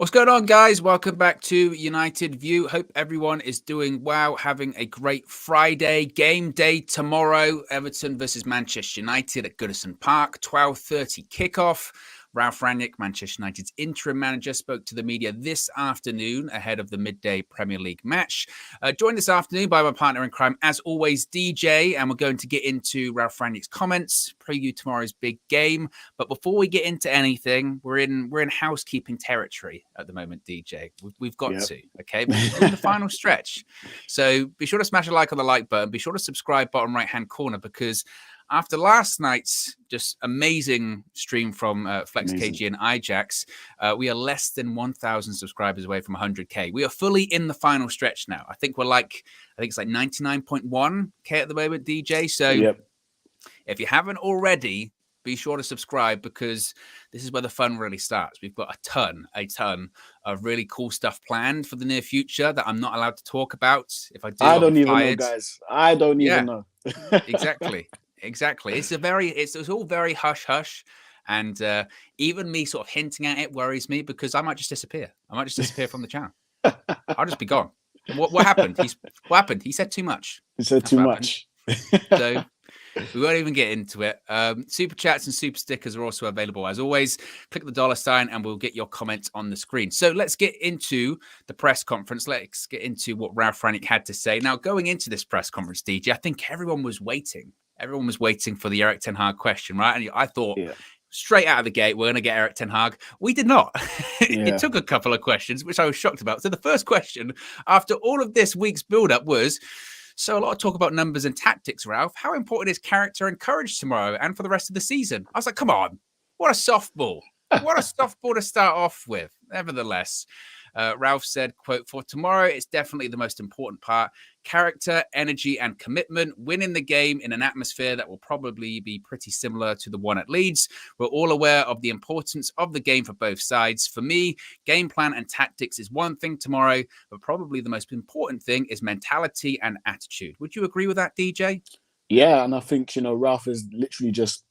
What's going on, guys? Welcome back to United View. Hope everyone is doing well, having a great Friday. Game day tomorrow, Everton versus Manchester United at Goodison Park, 12:30 kickoff. Ralph Rangnick, Manchester United's interim manager, spoke to the media this afternoon ahead of the midday Premier League match. Joined this afternoon by my partner in crime, as always, DJ, and we're going to get into Ralph Rangnick's comments, preview tomorrow's big game. But before we get into anything, we're in housekeeping territory at the moment, DJ. We've got to, okay? Because we're in the final stretch. So be sure to smash a like on the like button. Be sure to subscribe bottom right-hand corner, because after last night's just amazing stream from Flex KG and Ijax, we are less than 1,000 subscribers away from 100K. We are fully in the final stretch now. I think it's like 99.1K at the moment, DJ. So if you haven't already, be sure to subscribe, because this is where the fun really starts. We've got a ton of really cool stuff planned for the near future that I'm not allowed to talk about. If I do, I don't even know, guys. I don't even know. Exactly. It's all very hush-hush. And even me sort of hinting at it worries me, because I might just disappear. I might just disappear from the channel. I'll just be gone. What happened? What happened? He said too much. He said too much. So we won't even get into it. Super chats and super stickers are also available. As always, click the $sign and we'll get your comments on the screen. So let's get into the press conference. Let's get into what Ralph Rangnick had to say. Now, going into this press conference, DJ, I think everyone was waiting. Everyone was waiting for the Erik ten Hag question, right? And I thought straight out of the gate, we're going to get Erik ten Hag. We did not. It took a couple of questions, which I was shocked about. So the first question, after all of this week's build-up, was, so a lot of talk about numbers and tactics, Ralph. How important is character and courage tomorrow and for the rest of the season? I was like, come on, what a softball. What a softball to start off with. Nevertheless, Ralph said, quote, for tomorrow, it's definitely the most important part. Character, energy, and commitment. Winning the game in an atmosphere that will probably be pretty similar to the one at Leeds. We're all aware of the importance of the game for both sides. For me, game plan and tactics is one thing tomorrow, but probably the most important thing is mentality and attitude. Would you agree with that, DJ? Yeah, and I think, Ralph is literally just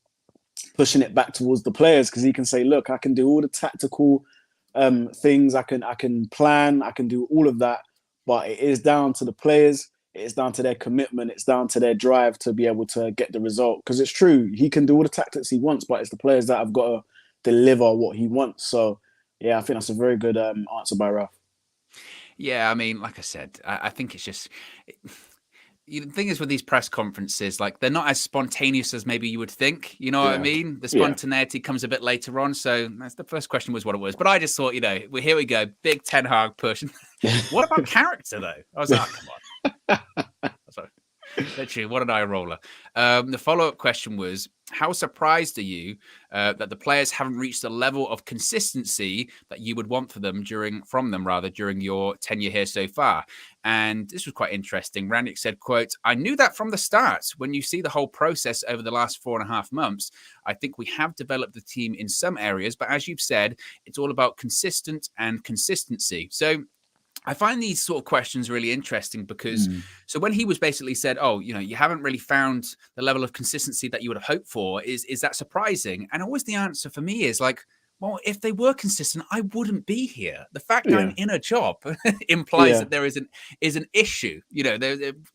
pushing it back towards the players, because he can say, look, I can do all the tactical things, I can plan, I can do all of that, but it is down to the players, it's down to their commitment, it's down to their drive to be able to get the result. Because it's true, he can do all the tactics he wants, but it's the players that have got to deliver what he wants. So yeah, I think that's a very good answer by Ralph. Yeah, I mean, like I said, I think it's just... The thing is with these press conferences, like, they're not as spontaneous as maybe you would think. You know what I mean? The spontaneity comes a bit later on. So that's the first question was what it was. But I just thought, here we go. Big Ten Hag push. What about character, though? I was like, oh, come on. Sorry. Literally, what an eye roller. The follow-up question was, how surprised are you that the players haven't reached the level of consistency that you would want from them during your tenure here so far? And this was quite interesting. Rangnick said, quote, I knew that from the start. When you see the whole process over the last 4.5 months, I think we have developed the team in some areas, but as you've said, it's all about consistency. So I find these sort of questions really interesting, because so when he was basically said, oh, you haven't really found the level of consistency that you would have hoped for, is that surprising? And always the answer for me is like, well, if they were consistent, I wouldn't be here. The fact that I'm in a job implies that there is an issue,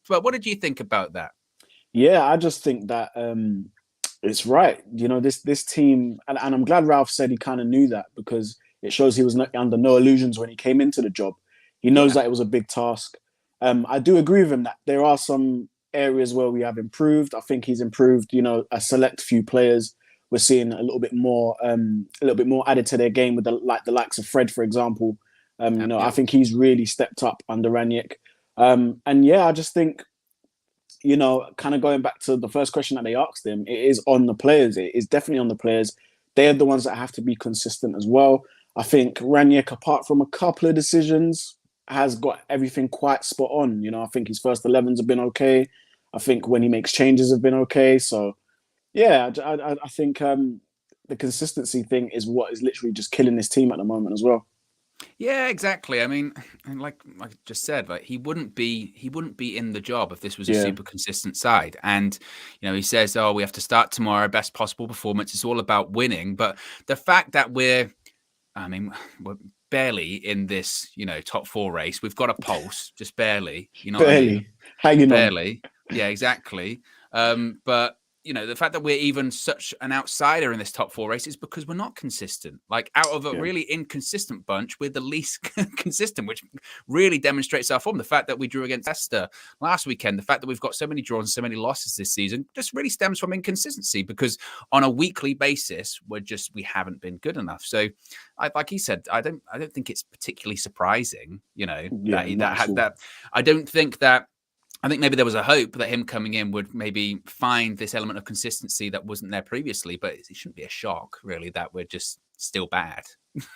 but what did you think about that? Yeah, I just think that it's right. This team, and I'm glad Ralph said he kind of knew that, because it shows he was under no illusions when he came into the job. He knows that it was a big task. I do agree with him that there are some areas where we have improved. I think he's improved, a select few players. We're seeing a little bit more added to their game with the likes of Fred, for example. I think he's really stepped up under Rangnick. And yeah, I just think, kind of going back to the first question that they asked him, it is on the players. It is definitely on the players. They're the ones that have to be consistent as well. I think Rangnick, apart from a couple of decisions, has got everything quite spot on. I think his first 11s have been okay. I think when he makes changes have been okay. So yeah, I think the consistency thing is what is literally just killing this team at the moment as well. Yeah, exactly. I mean, and like I just said, like he wouldn't be in the job if this was a super consistent side. And he says, "Oh, we have to start tomorrow, best possible performance. It's all about winning." But the fact that we're barely in this, top 4 race. We've got a pulse, just barely. You know barely what I mean? hanging Barely. Yeah, exactly. But the fact that we're even such an outsider in this top 4 race is because we're not consistent. Like, out of a really inconsistent bunch, we're the least consistent, which really demonstrates our form. The fact that we drew against Leicester last weekend, the fact that we've got so many draws and so many losses this season, just really stems from inconsistency, because on a weekly basis, we haven't been good enough. So, like he said, I don't think it's particularly surprising, that I don't think that. I think maybe there was a hope that him coming in would maybe find this element of consistency that wasn't there previously, but it shouldn't be a shock, really, that we're just still bad.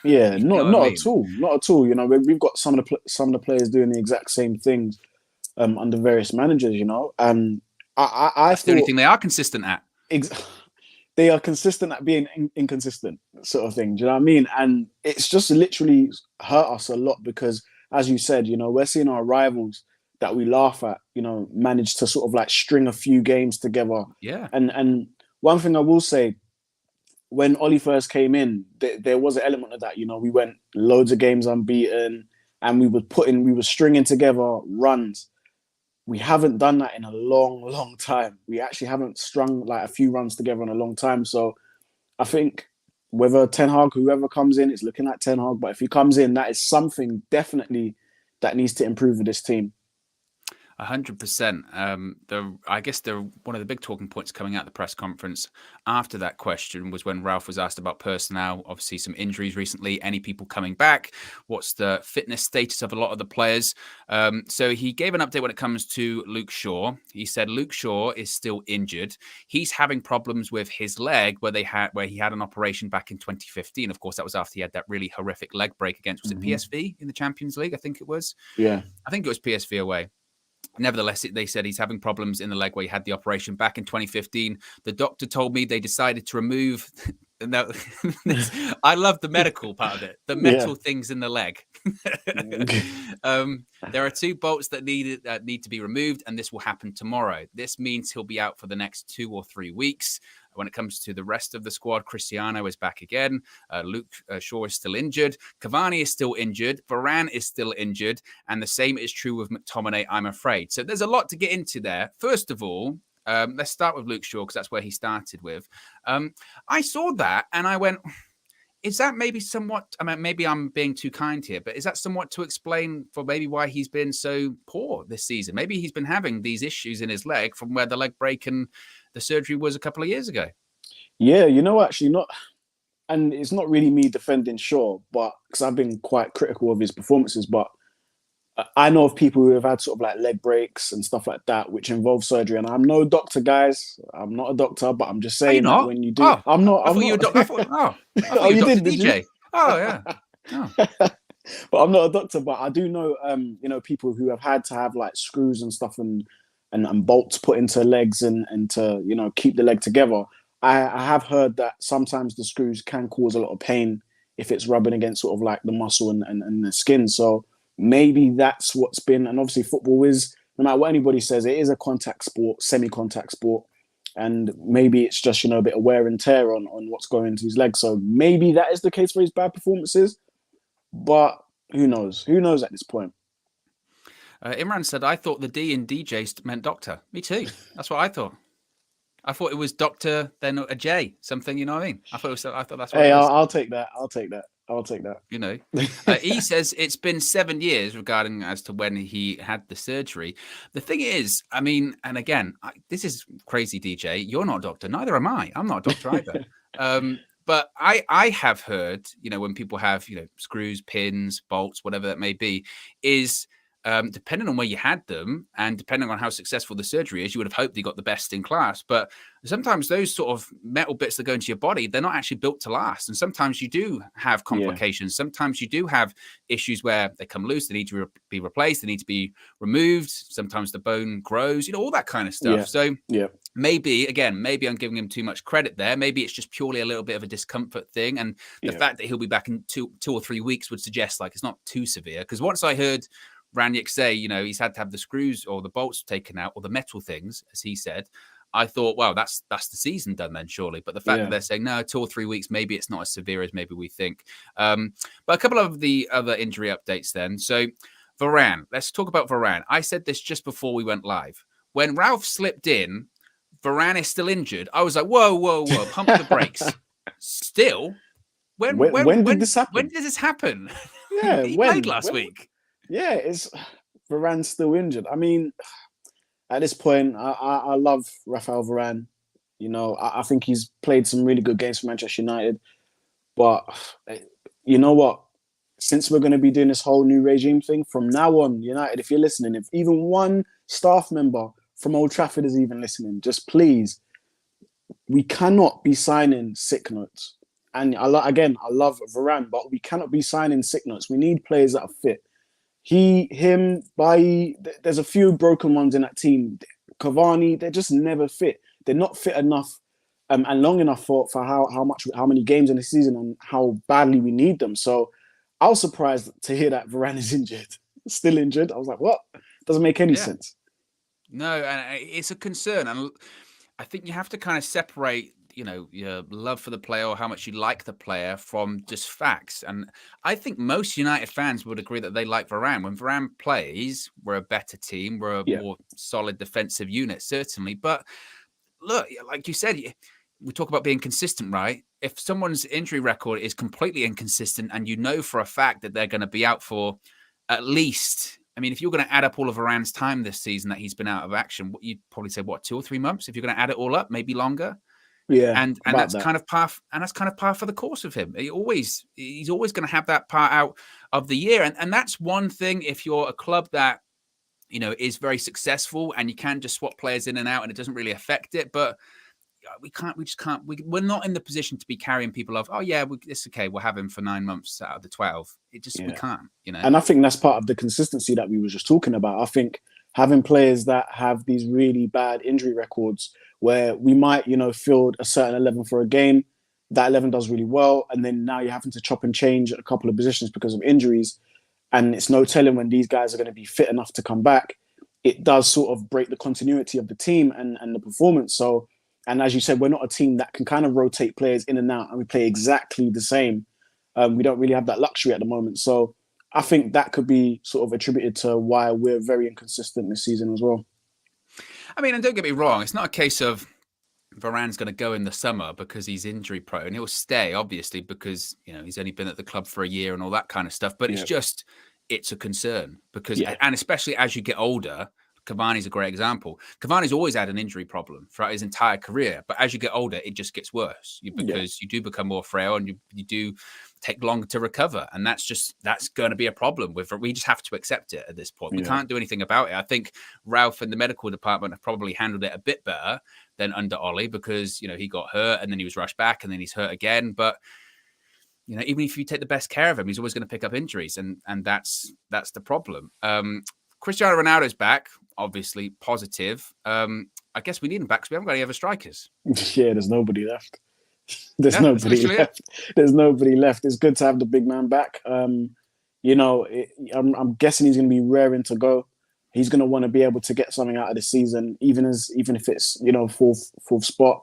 Yeah, not at all. Not at all. We've got some of the players doing the exact same things under various managers, and That's the only thing they are consistent at. They are consistent at being inconsistent, sort of thing. Do you know what I mean? And it's just literally hurt us a lot because, as you said, we're seeing our rivals that we laugh at, manage to sort of like string a few games together. Yeah. And one thing I will say, when Ollie first came in, there was an element of that. We went loads of games unbeaten, and we were stringing together runs. We haven't done that in a long, long time. We actually haven't strung like a few runs together in a long time. So I think whether Ten Hag, whoever comes in, it's looking at Ten Hag. But if he comes in, that is something definitely that needs to improve with this team. 100%. I guess one of the big talking points coming out of the press conference after that question was when Ralph was asked about personnel. Obviously, some injuries recently. Any people coming back? What's the fitness status of a lot of the players? So he gave an update when it comes to Luke Shaw. He said Luke Shaw is still injured. He's having problems with his leg where he had an operation back in 2015. Of course, that was after he had that really horrific leg break against it PSV in the Champions League? I think it was. Yeah, I think it was PSV away. Nevertheless, they said he's having problems in the leg where he had the operation back in 2015. The doctor told me they decided to remove. I love the medical part of it. The metal things in the leg. There are 2 bolts that need to be removed, and this will happen tomorrow. This means he'll be out for the next 2 or 3 weeks. When it comes to the rest of the squad, Cristiano is back again. Luke Shaw is still injured. Cavani is still injured. Varane is still injured. And the same is true with McTominay, I'm afraid. So there's a lot to get into there. First of all, let's start with Luke Shaw, because that's where he started with. I saw that and I went, is that maybe somewhat, maybe I'm being too kind here, but is that somewhat to explain for maybe why he's been so poor this season? Maybe he's been having these issues in his leg from where the leg break and the surgery was a couple of years ago. Yeah, actually not. And it's not really me defending Shaw, but because I've been quite critical of his performances, but I know of people who have had sort of like leg breaks and stuff like that, which involve surgery. And I'm no doctor, guys. I'm not a doctor, but I'm just saying that when you do, I'm not. I thought you were a doctor. I thought you did, DJ. Oh yeah. Oh. But I'm not a doctor, but I do know, people who have had to have like screws and stuff and bolts put into legs and to, keep the leg together. I have heard that sometimes the screws can cause a lot of pain if it's rubbing against sort of like the muscle and the skin. So maybe that's what's been, and obviously football is, no matter what anybody says, it is a contact sport, semi-contact sport. And maybe it's just, a bit of wear and tear on what's going into his legs. So maybe that is the case for his bad performances. But who knows? Who knows at this point? Imran said, I thought the D in DJ meant doctor. Me too. That's what I thought. I thought it was doctor, then a J, something, you know what I mean? I thought that's what it was. Hey, I'll take that. He says it's been 7 years regarding as to when he had the surgery. The thing is, and again, this is crazy, DJ. You're not a doctor. Neither am I. I'm not a doctor either. But I have heard, when people have, screws, pins, bolts, whatever that may be, is depending on where you had them and depending on how successful the surgery is, you would have hoped you got the best in class. But sometimes those sort of metal bits that go into your body, they're not actually built to last. And sometimes you do have complications. Yeah. Sometimes you do have issues where they come loose, they need to be replaced, they need to be removed. Sometimes the bone grows, all that kind of stuff. So maybe I'm giving him too much credit there. Maybe it's just purely a little bit of a discomfort thing. And the fact that he'll be back in 2 or 3 weeks would suggest like it's not too severe. Because once I heard RANGNICK say, he's had to have the screws or the bolts taken out or the metal things, as he said, I thought, well, that's the season done then, surely. But the fact that they're saying no, 2 or 3 weeks, maybe it's not as severe as maybe we think. But a couple of the other injury updates then. So Varane, let's talk about Varane. I said this just before we went live. When Ralph slipped in, Varane is still injured. I was like, whoa, pump the brakes. Still, when did this happen? When did this happen? Yeah, he played last week. Yeah, it's Varane's still injured. I mean, at this point, I love Raphael Varane. You know, I think he's played some really good games for Manchester United. But you know what? Since we're going to be doing this whole new regime thing, from now on, United, if you're listening, if even one staff member from Old Trafford is even listening, just please, we cannot be signing sick notes. And I love Varane, but we cannot be signing sick notes. We need players that are fit. There's a few broken ones in that team. Cavani, they're just never fit. They're not fit enough and long enough for how many games in the season and how badly we need them. So I was surprised to hear that Varane is injured, still injured. I was like, what? Doesn't make any sense. No, and it's a concern. And I think you have to kind of separate, your love for the player or how much you like the player from just facts. And I think most United fans would agree that they like Varane. When Varane plays, we're a better team. We're a more solid defensive unit, certainly. But look, like you said, we talk about being consistent, right? If someone's injury record is completely inconsistent and you know for a fact that they're going to be out for at least, if you're going to add up all of Varane's time this season that he's been out of action, you'd probably say, 2 or 3 months? If you're going to add it all up, maybe longer. Yeah, and that's kind of par for the course of him. He's always going to have that part out of the year, and that's one thing. If you're a club that is very successful and you can just swap players in and out and it doesn't really affect it, but we're not in the position to be carrying people off. Oh yeah, it's okay. We'll have him for 9 months out of the 12. We can't. And I think that's part of the consistency that we were just talking about. I think having players that have these really bad injury records where we might, field a certain 11 for a game, that 11 does really well, and then now you're having to chop and change a couple of positions because of injuries, and it's no telling when these guys are going to be fit enough to come back. It does sort of break the continuity of the team and the performance. So, and as you said, we're not a team that can kind of rotate players in and out and we play exactly the same. We don't really have that luxury at the moment. So I think that could be sort of attributed to why we're very inconsistent this season as well. And don't get me wrong, it's not a case of Varane's going to go in the summer because he's injury prone. He'll stay, obviously, because he's only been at the club for a year and all that kind of stuff. But it's a concern because, and especially as you get older, Cavani's a great example. Cavani's always had an injury problem throughout his entire career, but as you get older, it just gets worse because you do become more frail and you do take longer to recover, and that's going to be a problem. We just have to accept it at this point. We can't do anything about it. I think Ralph and the medical department have probably handled it a bit better than under Ollie because he got hurt and then he was rushed back and then he's hurt again. But even if you take the best care of him, he's always going to pick up injuries, and that's the problem. Cristiano Ronaldo's back, obviously positive. I guess we need him back because we haven't got any other strikers. Yeah, there's nobody left. There's nobody left. There's nobody left. It's good to have the big man back. I'm guessing he's going to be raring to go. He's going to want to be able to get something out of the season, even if it's fourth spot.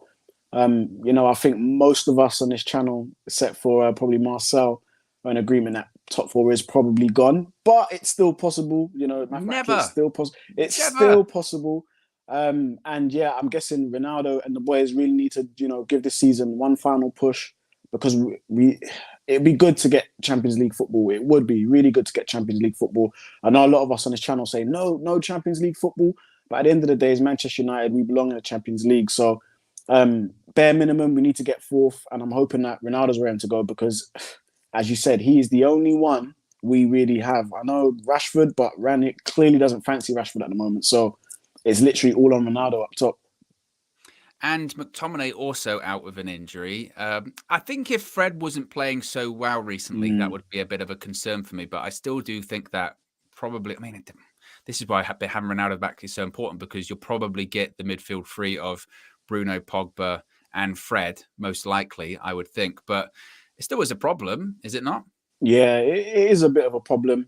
I think most of us on this channel, except for probably Marcel, are in agreement that top 4 is probably gone, but it's still possible. It's still possible. Still possible. And I'm guessing Ronaldo and the boys really need to, give this season one final push because it'd be good to get Champions League football. It would be really good to get Champions League football. I know a lot of us on this channel say no Champions League football, but at the end of the day, as Manchester United, we belong in the Champions League. So bare minimum, we need to get 4th, and I'm hoping that Ronaldo's ready to go because, as you said, he is the only one we really have. I know Rashford, but RANGNICK clearly doesn't fancy Rashford at the moment. So it's literally all on Ronaldo up top. And McTominay also out with an injury. I think if Fred wasn't playing so well recently, that would be a bit of a concern for me. But I still do think that probably, this is why having Ronaldo back is so important because you'll probably get the midfield free of Bruno, Pogba and Fred, most likely, I would think. But it still is a problem, is it not? Yeah, it is a bit of a problem.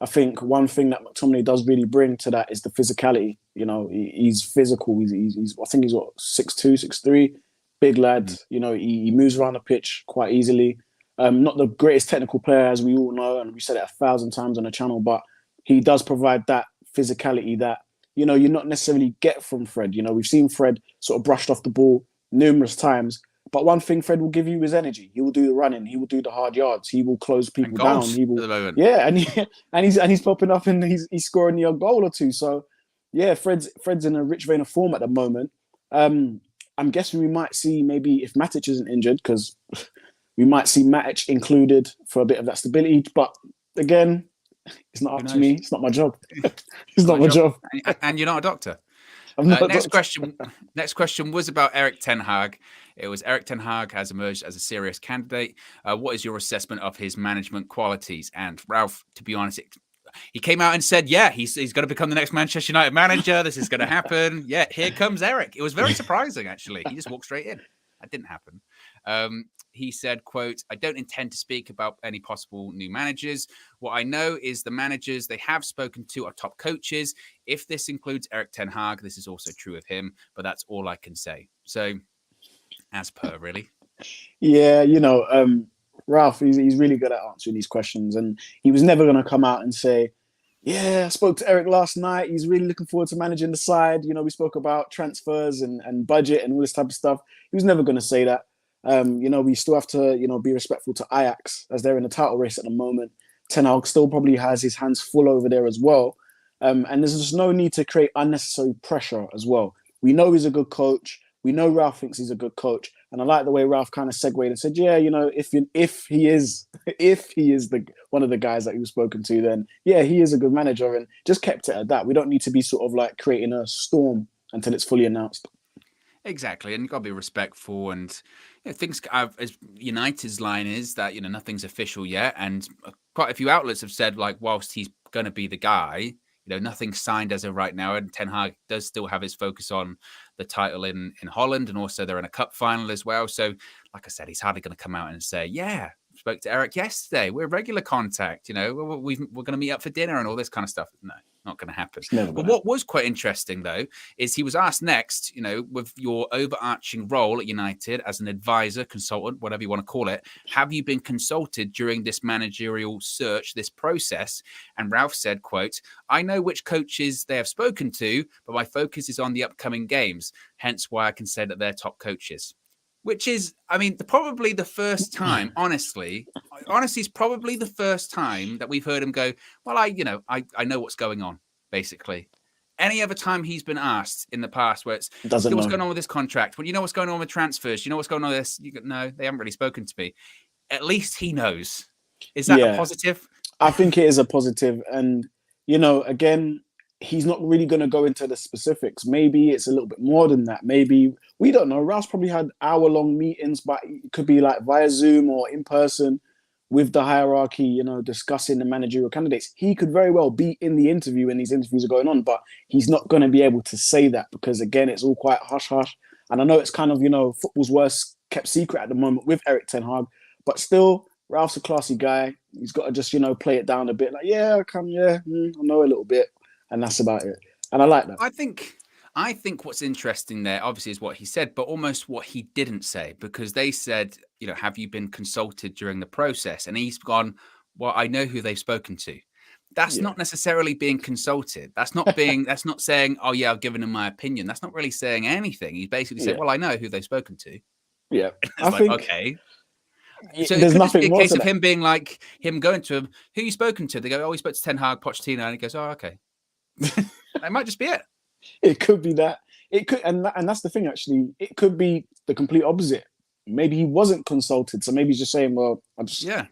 I think one thing that McTominay does really bring to that is the physicality. You know, he's physical. He's I think he's what 6'2", 6'3", big lad. You know, he moves around the pitch quite easily. Not the greatest technical player, as we all know, and we said it 1,000 times on the channel, but he does provide that physicality that, you know, you not necessarily get from Fred. You know, we've seen Fred sort of brushed off the ball numerous times, but one thing Fred will give you is energy. He will do the running. He will do the hard yards. He will close people down. He will, yeah, and he's popping up and he's scoring the odd goal or two. So, yeah, Fred's in a rich vein of form at the moment. I'm guessing we might see maybe if Matic isn't injured, because we might see Matic included for a bit of that stability. But again, it's not up to me. It's not my job. It's not my job. And you're not a doctor. Next question was about Erik ten Hag. It was Erik ten Hag has emerged as a serious candidate. What is your assessment of his management qualities? And Ralph, to be honest, he came out and said, yeah, he's going to become the next Manchester United manager. This is going to happen. Yeah, here comes Erik. It was very surprising, actually. He just walked straight in. That didn't happen. He said, quote, I don't intend to speak about any possible new managers. What I know is the managers they have spoken to are top coaches. If this includes Erik ten Hag, this is also true of him, but that's all I can say. So, as per, really. Yeah, you know, Ralph, he's really good at answering these questions, and he was never going to come out and say, yeah, I spoke to Erik last night. He's really looking forward to managing the side. You know, we spoke about transfers and budget and all this type of stuff. He was never going to say that. You know, we still have to, you know, be respectful to Ajax as they're in the title race at the moment. Ten Hag still probably has his hands full over there as well. And there's just no need to create unnecessary pressure as well. We know he's a good coach. We know Ralph thinks he's a good coach. And I like the way Ralph kind of segued and said, yeah, you know, if he is one of the guys that he was spoken to, then yeah, he is a good manager, and just kept it at that. We don't need to be sort of like creating a storm until it's fully announced. Exactly, and you've got to be respectful. And you know, things, as United's line is that, you know, nothing's official yet, and quite a few outlets have said, like, whilst he's going to be the guy, you know, nothing's signed as of right now, and Ten Hag does still have his focus on the title in Holland, and also they're in a cup final as well. So, like I said, he's hardly going to come out and say, yeah, spoke to Erik yesterday, we're regular contact, you know, we're going to meet up for dinner and all this kind of stuff. No, not going to happen. But what was quite interesting, though, is he was asked next, you know, with your overarching role at United as an advisor, consultant, whatever you want to call it, have you been consulted during this managerial search, this process? And Ralph said, quote, I know which coaches they have spoken to, but my focus is on the upcoming games, hence why I can say that they're top coaches. Which is, I mean, probably the first time, honestly, it's probably the first time that we've heard him go, well, I know what's going on, basically. Any other time he's been asked in the past where it's, what's going on with this contract? Well, you know what's going on with transfers? You know what's going on with this? No, they haven't really spoken to me. At least he knows. Is that a positive? I think it is a positive. And, you know, again, he's not really going to go into the specifics. Maybe it's a little bit more than that. Maybe, we don't know. Ralph's probably had hour-long meetings, but it could be like via Zoom or in person with the hierarchy, you know, discussing the managerial candidates. He could very well be in the interview when these interviews are going on, but he's not going to be able to say that because, again, it's all quite hush-hush. And I know it's kind of, you know, football's worst kept secret at the moment with Erik ten Hag, but still, Ralph's a classy guy. He's got to just, you know, play it down a bit. Like, I know a little bit. And that's about it. And I like that. I think what's interesting there, obviously, is what he said, but almost what he didn't say, because they said, you know, have you been consulted during the process? And he's gone, well, I know who they've spoken to. That's not necessarily being consulted. That's not saying, oh, yeah, I've given him my opinion. That's not really saying anything. He basically said, well, I know who they've spoken to. Yeah. I think, okay. So there's nothing be a case of him being like, him going to him, who you spoken to? They go, oh, he spoke to Ten Hag, Pochettino. And he goes, oh, okay. That might just be it. It could be that. It could, and that's the thing. Actually, it could be the complete opposite. Maybe he wasn't consulted, so maybe he's just saying, "Well,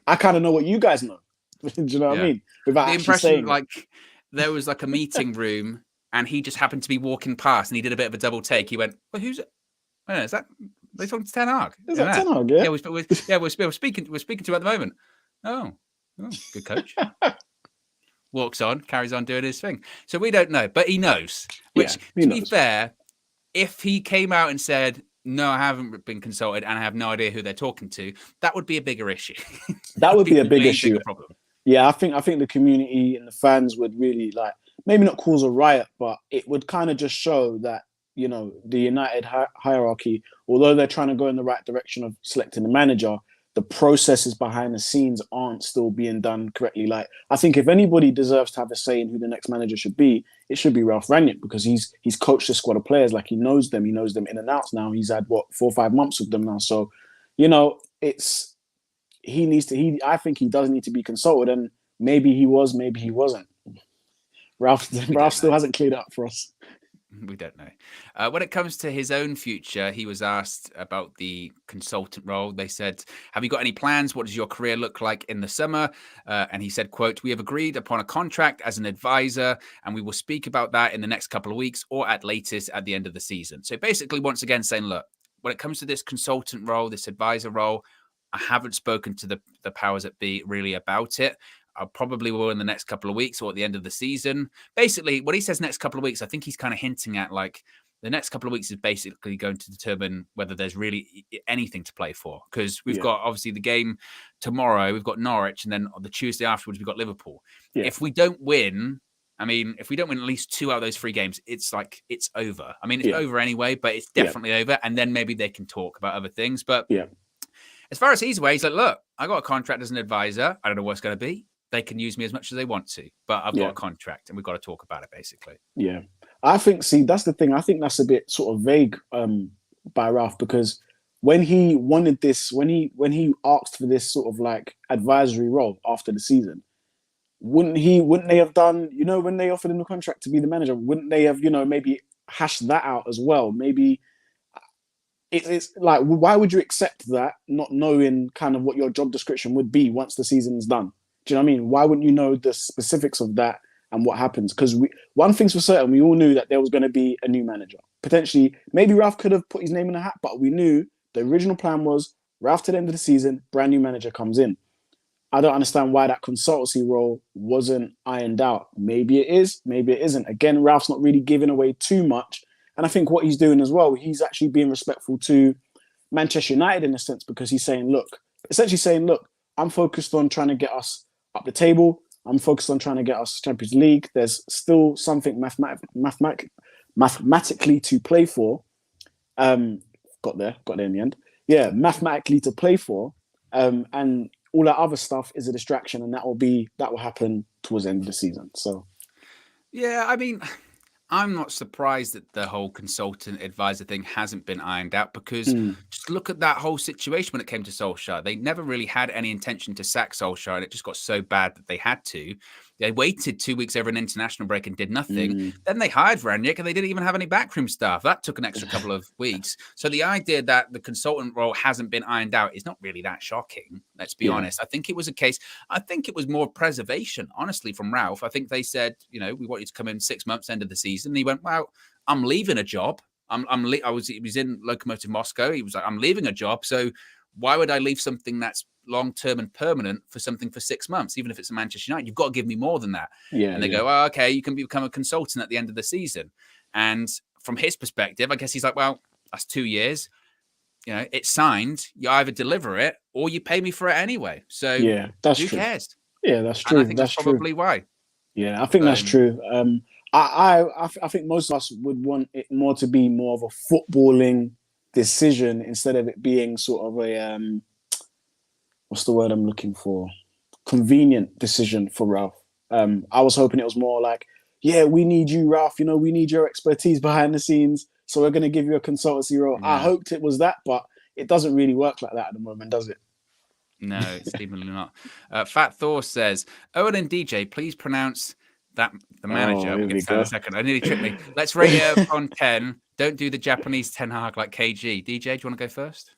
I kind of know what you guys know." Do you know what I mean? Without the impression, saying like there was like a meeting room, and he just happened to be walking past, and he did a bit of a double take. He went, "Well, who's it? Oh, is that? They talking to Ten Hag? Is that Ten Hag? Yeah, we're speaking to at the moment. Oh, good coach." Walks on, carries on doing his thing. So we don't know, but he knows. Which, to be fair, if he came out and said, no, I haven't been consulted and I have no idea who they're talking to, that would be a bigger issue. That would be a big issue. Problem. Yeah, I think the community and the fans would really like maybe not cause a riot, but it would kind of just show that the United hierarchy, although they're trying to go in the right direction of selecting the manager, the processes behind the scenes aren't still being done correctly. Like I think if anybody deserves to have a say in who the next manager should be, it should be Ralph Rangnick because he's coached a squad of players, like he knows them in and out now. He's had what 4 or 5 months with them now, so it's he needs to. I think he does need to be consulted, and maybe he was, maybe he wasn't. Ralph still hasn't cleared up for us. We don't know. When it comes to his own future, he was asked about the consultant role. They said, have you got any plans? What does your career look like in the summer? And he said, quote, we have agreed upon a contract as an advisor, and we will speak about that in the next couple of weeks or at latest at the end of the season. So basically, once again, saying, look, when it comes to this consultant role, this advisor role, I haven't spoken to the powers that be really about it. I probably will in the next couple of weeks or at the end of the season. Basically, when he says next couple of weeks, I think he's kind of hinting at like the next couple of weeks is basically going to determine whether there's really anything to play for. Because we've got obviously the game tomorrow, we've got Norwich, and then on the Tuesday afterwards, we've got Liverpool. Yeah. If we don't win, at least 2 out of those 3 games, it's like it's over. I mean, it's over anyway, but it's definitely over. And then maybe they can talk about other things. But as far as he's away, he's like, look, I got a contract as an advisor. I don't know what it's going to be. They can use me as much as they want to, but I've got a contract and we've got to talk about it, basically. Yeah. I think, that's the thing. I think that's a bit sort of vague by Ralph, because when he wanted this, when he asked for this sort of like advisory role after the season, wouldn't they have done, when they offered him the contract to be the manager, wouldn't they have, maybe hashed that out as well? Maybe it's like, why would you accept that not knowing kind of what your job description would be once the season's done? Do you know what I mean? Why wouldn't you know the specifics of that and what happens? Because one thing's for certain, we all knew that there was going to be a new manager. Potentially, maybe Ralph could have put his name in the hat, but we knew the original plan was Ralph to the end of the season, brand new manager comes in. I don't understand why that consultancy role wasn't ironed out. Maybe it is, maybe it isn't. Again, Ralph's not really giving away too much. And I think what he's doing as well, he's actually being respectful to Manchester United in a sense, because he's essentially saying, look, I'm focused on trying to get us up the table. I'm focused on trying to get us Champions League. There's still something mathematically to play for. Got there in the end. Yeah, mathematically to play for. And all that other stuff is a distraction, and that will happen towards the end of the season. So, yeah, I mean, I'm not surprised that the whole consultant advisor thing hasn't been ironed out, because just look at that whole situation when it came to Solskjaer. They never really had any intention to sack Solskjaer, and it just got so bad that they had to. They waited 2 weeks over an international break and did nothing. Then they hired Rangnick, and they didn't even have any backroom staff. That took an extra couple of weeks. So the idea that the consultant role hasn't been ironed out is not really that shocking, let's be honest. I think it was more preservation, honestly, from Ralph. I think they said, we want you to come in 6 months, end of the season. And he went, well, I'm leaving a job. He was in Lokomotiv Moscow. He was like, I'm leaving a job. So why would I leave something that's long-term and permanent for something for 6 months, even if it's a Manchester United? You've got to give me more than that. And they go, oh, okay, you can become a consultant at the end of the season. And from his perspective, I guess he's like, well, that's 2 years. It's signed. You either deliver it or you pay me for it anyway. So who cares? Yeah, that's true. And I think that's probably why. Yeah, I think that's true. I think most of us would want it more to be more of a footballing decision instead of it being sort of a what's the word I'm looking for? Convenient decision for Ralph. I was hoping it was more like, yeah, we need you, Ralph. We need your expertise behind the scenes, so we're going to give you a consultancy role. Yeah. I hoped it was that, but it doesn't really work like that at the moment, does it? No, it's definitely not. Fat Thor says, Owen and DJ, please pronounce that the manager. We'll get to that in a second. I nearly tricked me. Let's rate it on 10. Don't do the Japanese Ten Hag like KG. DJ, do you want to go first?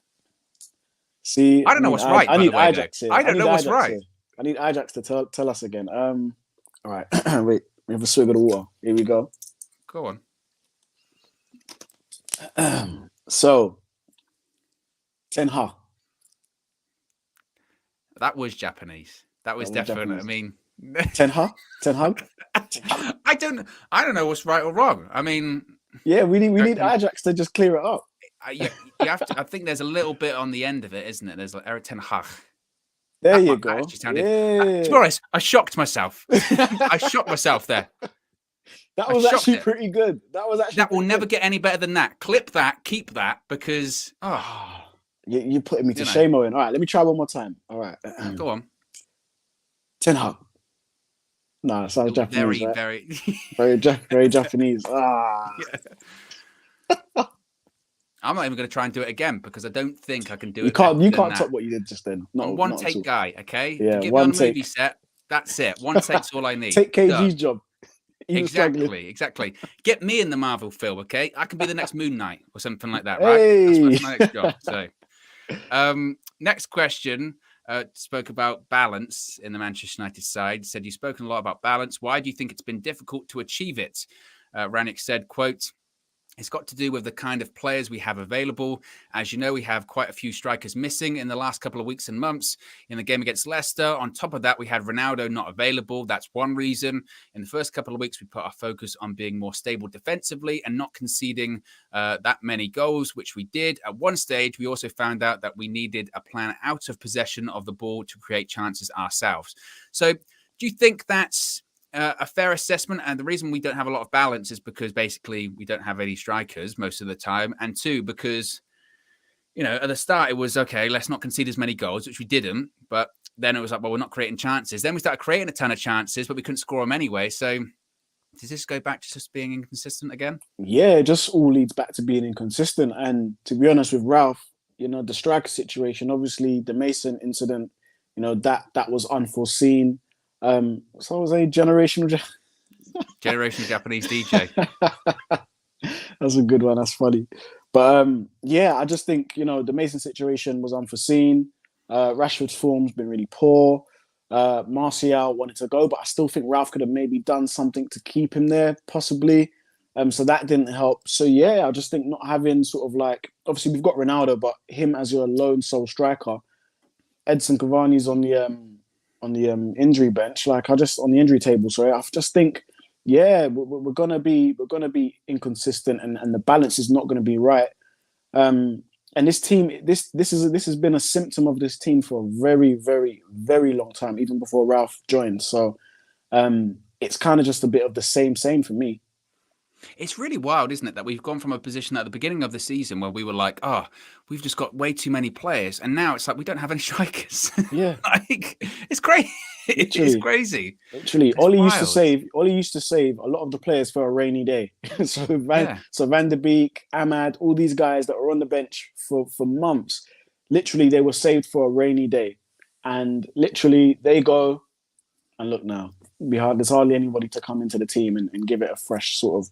See, I don't know what's right. I need Ajax here. I don't know what's right. I need Ajax to tell us again. All right. Wait, we have a swig of the water. Here we go. Go on. So, Ten Hag. That was Japanese. That was definitely. I mean, Ten Hag. I don't know what's right or wrong. I mean, yeah, we need Ajax to just clear it up. You have to. I think there's a little bit on the end of it, isn't it? There's like Ten Hag. There That you one go. actually sounded. To be honest, I shocked myself. I shocked myself there. That was actually pretty good. That will never get any better than that. Clip that, keep that, because you're putting me to shame, Owen. All right, let me try one more time. All right, go on. Ten Hag. No, that sounds Japanese, right? Very, very Japanese. I'm not even going to try and do it again because I don't think I can do it. You can't top what you did just then. I'm one take guy, okay? Yeah, get me on a movie set. That's it. One take's all I need. Take KG's job. Exactly. Get me in the Marvel film, okay? I can be the next Moon Knight or something like that, right? Hey. That's my next job. So, next question. Spoke about balance in the Manchester United side. Said you've spoken a lot about balance. Why do you think it's been difficult to achieve it? RANGNICK said, quote, "It's got to do with the kind of players we have available. As you know, we have quite a few strikers missing in the last couple of weeks and months. In the game against Leicester, on top of that, we had Ronaldo not available. That's one reason. In the first couple of weeks, we put our focus on being more stable defensively and not conceding that many goals, which we did. At one stage, we also found out that we needed a plan out of possession of the ball to create chances ourselves." So do you think that's a fair assessment? And the reason we don't have a lot of balance is because basically we don't have any strikers most of the time. And two, because, at the start it was, okay, let's not concede as many goals, which we didn't. But then it was like, well, we're not creating chances. Then we started creating a ton of chances, but we couldn't score them anyway. So does this go back to just being inconsistent again? Yeah, it just all leads back to being inconsistent. And to be honest with Ralph, the striker situation, obviously the Mason incident, that was unforeseen. So I was a generational Japanese DJ. That's a good one. That's funny. But I just think, the Mason situation was unforeseen. Rashford's form's been really poor. Martial wanted to go, but I still think Ralph could have maybe done something to keep him there, possibly. So that didn't help. So I just think not having sort of like, obviously we've got Ronaldo, but him as your lone sole striker. Edson Cavani's on the injury bench, on the injury table. Sorry, I just think, we're gonna be inconsistent, and the balance is not gonna be right. And this team, this has been a symptom of this team for a very, very, very long time, even before Ralph joined. So, it's kind of just a bit of the same for me. It's really wild, isn't it, that we've gone from a position at the beginning of the season where we were like, we've just got way too many players, and now it's like we don't have any strikers. Yeah, it's crazy. It's crazy. Literally, Ollie used to save a lot of the players for a rainy day. So Van der Beek, Ahmad, all these guys that were on the bench for months, literally they were saved for a rainy day, and literally they go, and look now, there's hardly anybody to come into the team and give it a fresh sort of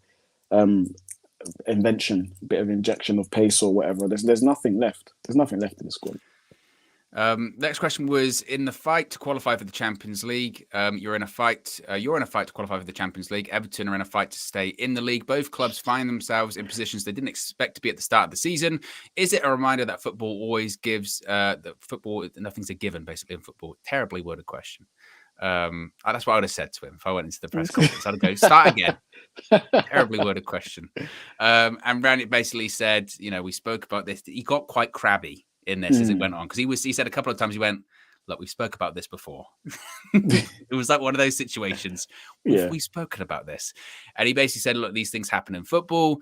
invention, a bit of injection of pace or whatever. There's nothing left. There's nothing left in the squad. Next question was, in the fight to qualify for the Champions League, you're in a fight to qualify for the Champions League. Everton are in a fight to stay in the league. Both clubs find themselves in positions they didn't expect to be at the start of the season. Is it a reminder that football always gives, that football, nothing's a given basically in football? Terribly worded question. That's what I would have said to him if I went into the press conference. I'd go, start again. Terribly worded question. And RANGNICK basically said, we spoke about this. He got quite crabby in this as it went on, because he said a couple of times, he went, look, we spoke about this before. It was like one of those situations. We've spoken about this. And he basically said, look, these things happen in football.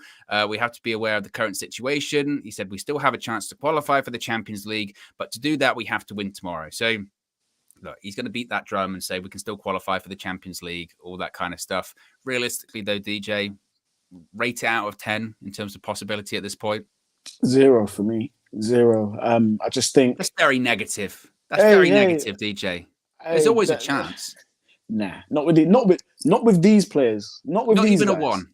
We have to be aware of the current situation. He said, we still have a chance to qualify for the Champions League, but to do that, we have to win tomorrow. So look, he's going to beat that drum and say we can still qualify for the Champions League, all that kind of stuff. Realistically, though, DJ, rate it out of 10 in terms of possibility at this point? 0 for me. 0. I just think that's very negative. That's very negative, DJ. There's always a chance. Nah, not with these players. Not these even guys. A one.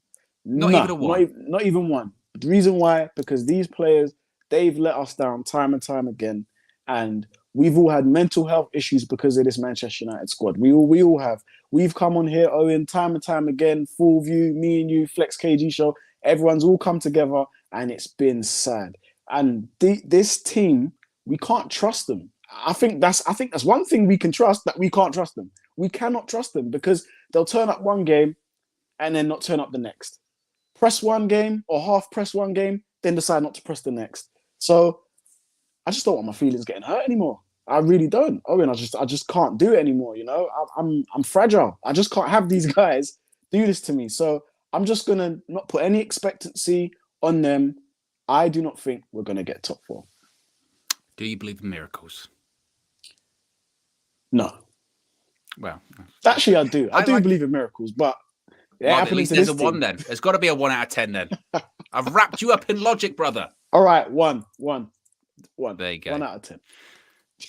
Not even a one. Not even one. The reason why, because these players, they've let us down time and time again, and we've all had mental health issues because of this Manchester United squad. We all have. We've come on here, Owen, time and time again, Full View, me and you, Flex KG show. Everyone's all come together, and it's been sad. And this team, we can't trust them. I think that's one thing we can trust, that we can't trust them. We cannot trust them because they'll turn up one game and then not turn up the next. Press one game or half press one game, then decide not to press the next. So I just don't want my feelings getting hurt anymore. I really don't. Owen, I just can't do it anymore. You know, I'm fragile. I just can't have these guys do this to me. So I'm just gonna not put any expectancy on them. I do not think we're gonna get top 4. Do you believe in miracles? No. Well, actually, I do. I do believe in miracles, but well, at least there's a 1 then. There's got to be a 1 out of 10 then. I've wrapped you up in logic, brother. All right, 1. There you go. 1 out of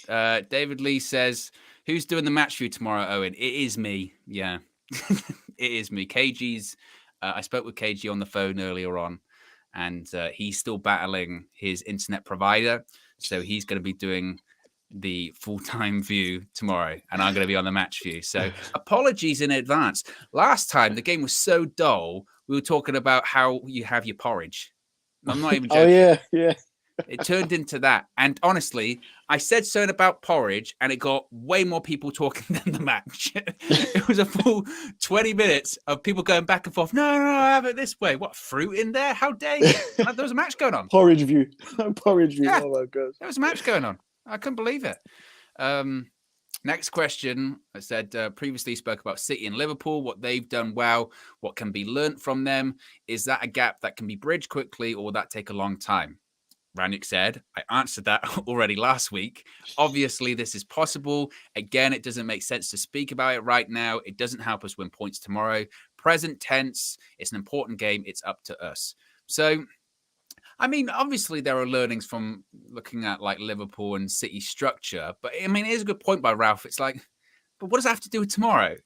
10. David Lee says, "Who's doing the match for you tomorrow, Owen?" It is me. Yeah, it is me. KG's. I spoke with KG on the phone earlier on, and he's still battling his internet provider, so he's going to be doing the full-time view tomorrow, and I'm going to be on the match view. So apologies in advance. Last time the game was so dull, we were talking about how you have your porridge. I'm not even joking. Oh yeah. It turned into that. And honestly, I said something about porridge and it got way more people talking than the match. It was a full 20 minutes of people going back and forth. No, I have it this way. What, fruit in there? How dare you? There was a match going on. Porridge view. Porridge view. Yeah, oh my gosh. There was a match going on. I couldn't believe it. Next question. I said previously spoke about City and Liverpool, what they've done well, what can be learnt from them. Is that a gap that can be bridged quickly or will that take a long time? Rangnick said, I answered that already last week. Obviously, this is possible. Again, it doesn't make sense to speak about it right now. It doesn't help us win points tomorrow. Present tense, it's an important game. It's up to us. So, I mean, obviously there are learnings from looking at like Liverpool and City structure. But I mean, it is a good point by Ralph. It's like, but what does that have to do with tomorrow?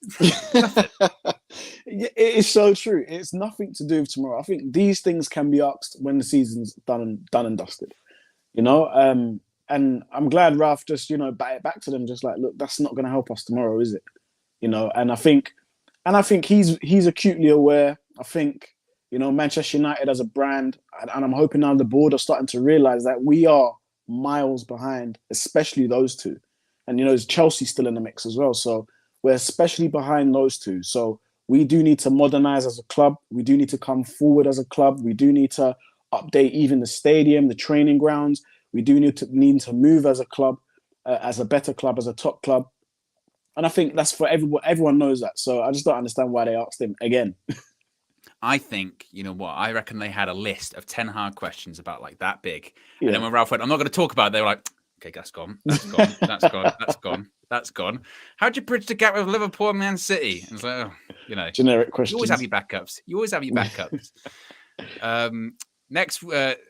It is so true. It's nothing to do with tomorrow. I think these things can be asked when the season's done and dusted. You know, and I'm glad Ralph just, bat it back to them, just like, look, that's not going to help us tomorrow, is it? You know, and I think he's acutely aware. I think, Manchester United as a brand, and I'm hoping now the board are starting to realize that we are miles behind, especially those two. And, is Chelsea still in the mix as well? So we're especially behind those two. So we do need to modernize as a club. We do need to come forward as a club. We do need to update even the stadium, the training grounds. We do need to move as a club, as a better club, as a top club. And I think that's for everyone. Everyone knows that. So I just don't understand why they asked him again. I think, you know what? I reckon they had a list of 10 hard questions about like that big. Yeah. And then when Ralph went, I'm not going to talk about it, they were like, okay, that's gone. That's gone. That's gone. That's gone. That's gone. How'd you bridge the gap with Liverpool and Man City? And it's like, generic questions. You always have your backups. Next,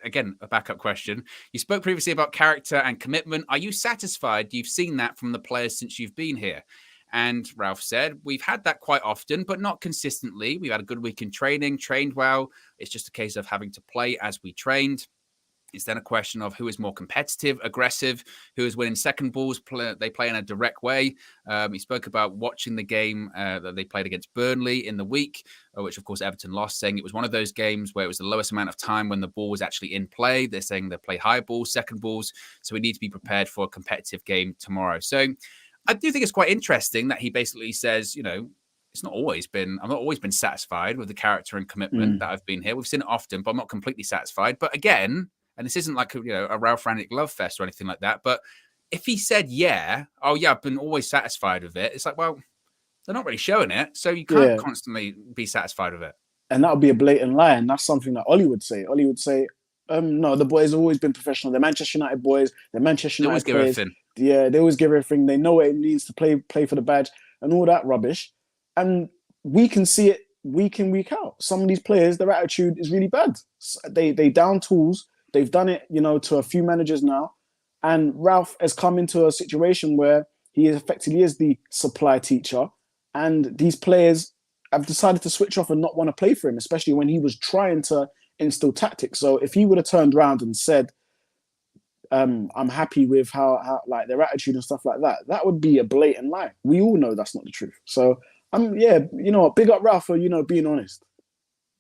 again, a backup question. You spoke previously about character and commitment. Are you satisfied you've seen that from the players since you've been here? And Ralph said, we've had that quite often, but not consistently. We've had a good week in training, trained well. It's just a case of having to play as we trained. It's then a question of who is more competitive, aggressive, who is winning second balls. They play in a direct way. He spoke about watching the game that they played against Burnley in the week, which, of course, Everton lost, saying it was one of those games where it was the lowest amount of time when the ball was actually in play. They're saying they play high balls, second balls. So we need to be prepared for a competitive game tomorrow. So I do think it's quite interesting that he basically says, I've not always been satisfied with the character and commitment that I've been here. We've seen it often, but I'm not completely satisfied. But again, and this isn't like a Ralph Rangnick love fest or anything like that. But if he said, I've been always satisfied with it. It's like, well, they're not really showing it. So you can't constantly be satisfied with it. And that would be a blatant lie. And that's something that Ollie would say. Ollie would say, no, the boys have always been professional. They're Manchester United boys. They're Manchester United players. Give everything. Yeah, they always give everything. They know what it means to play for the badge and all that rubbish. And we can see it week in, week out. Some of these players, their attitude is really bad. They down tools. They've done it, to a few managers now. And Ralph has come into a situation where he effectively is the supply teacher. And these players have decided to switch off and not want to play for him, especially when he was trying to instill tactics. So if he would have turned around and said, I'm happy with how like their attitude and stuff like that, that would be a blatant lie. We all know that's not the truth. So big up Ralph for, being honest.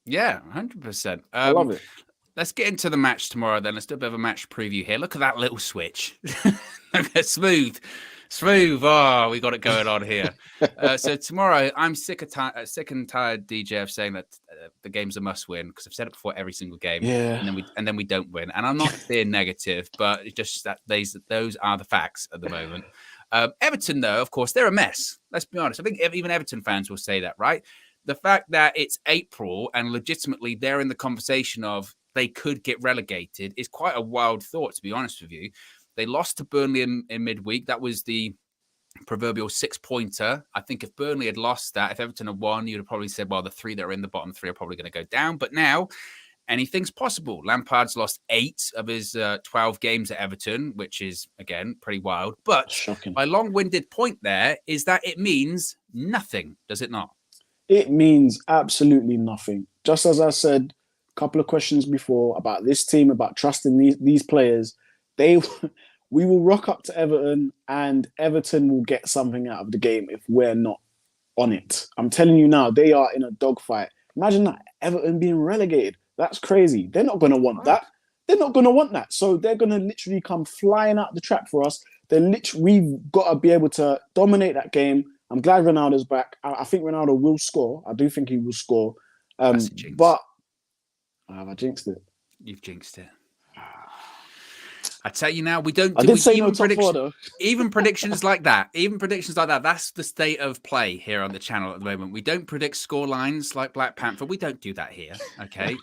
Yeah, 100%. I love it. Let's get into the match tomorrow then. Let's do a bit of a match preview here. Look at that little switch. Smooth. Smooth. Oh, we got it going on here. So tomorrow, I'm sick and tired, DJ, of saying that the game's a must-win, because I've said it before every single game, Yeah. and then we don't win. And I'm not being negative, but it's just that those are the facts at the moment. Everton, though, of course, they're a mess. Let's be honest. I think even Everton fans will say that, right? The fact that it's April and legitimately they're in the conversation of they could get relegated is quite a wild thought, to be honest with you. They lost to Burnley in midweek. That was the proverbial 6-pointer. I think if Burnley had lost that, if Everton had won, you'd have probably said, well, the three that are in the bottom three are probably going to go down. But now anything's possible. Lampard's lost 8 of his 12 games at Everton, which is, again, pretty wild. But shocking. My long-winded point there is that it means nothing, does it not? It means absolutely nothing. Just as I said a couple of questions before about this team, about trusting these players, we will rock up to Everton and Everton will get something out of the game if we're not on it. I'm telling you now, they are in a dogfight. Imagine that, Everton being relegated. That's crazy. They're not going to want that. They're not going to want that. So they're going to literally come flying out the trap for us. We've got to be able to dominate that game. I'm glad Ronaldo's back. I think Ronaldo will score. I do think he will score. But have I jinxed it? You've jinxed it. I tell you now, we don't do even predictions like that. Even predictions like that. That's the state of play here on the channel at the moment. We don't predict score lines like Black Panther. We don't do that here. Okay.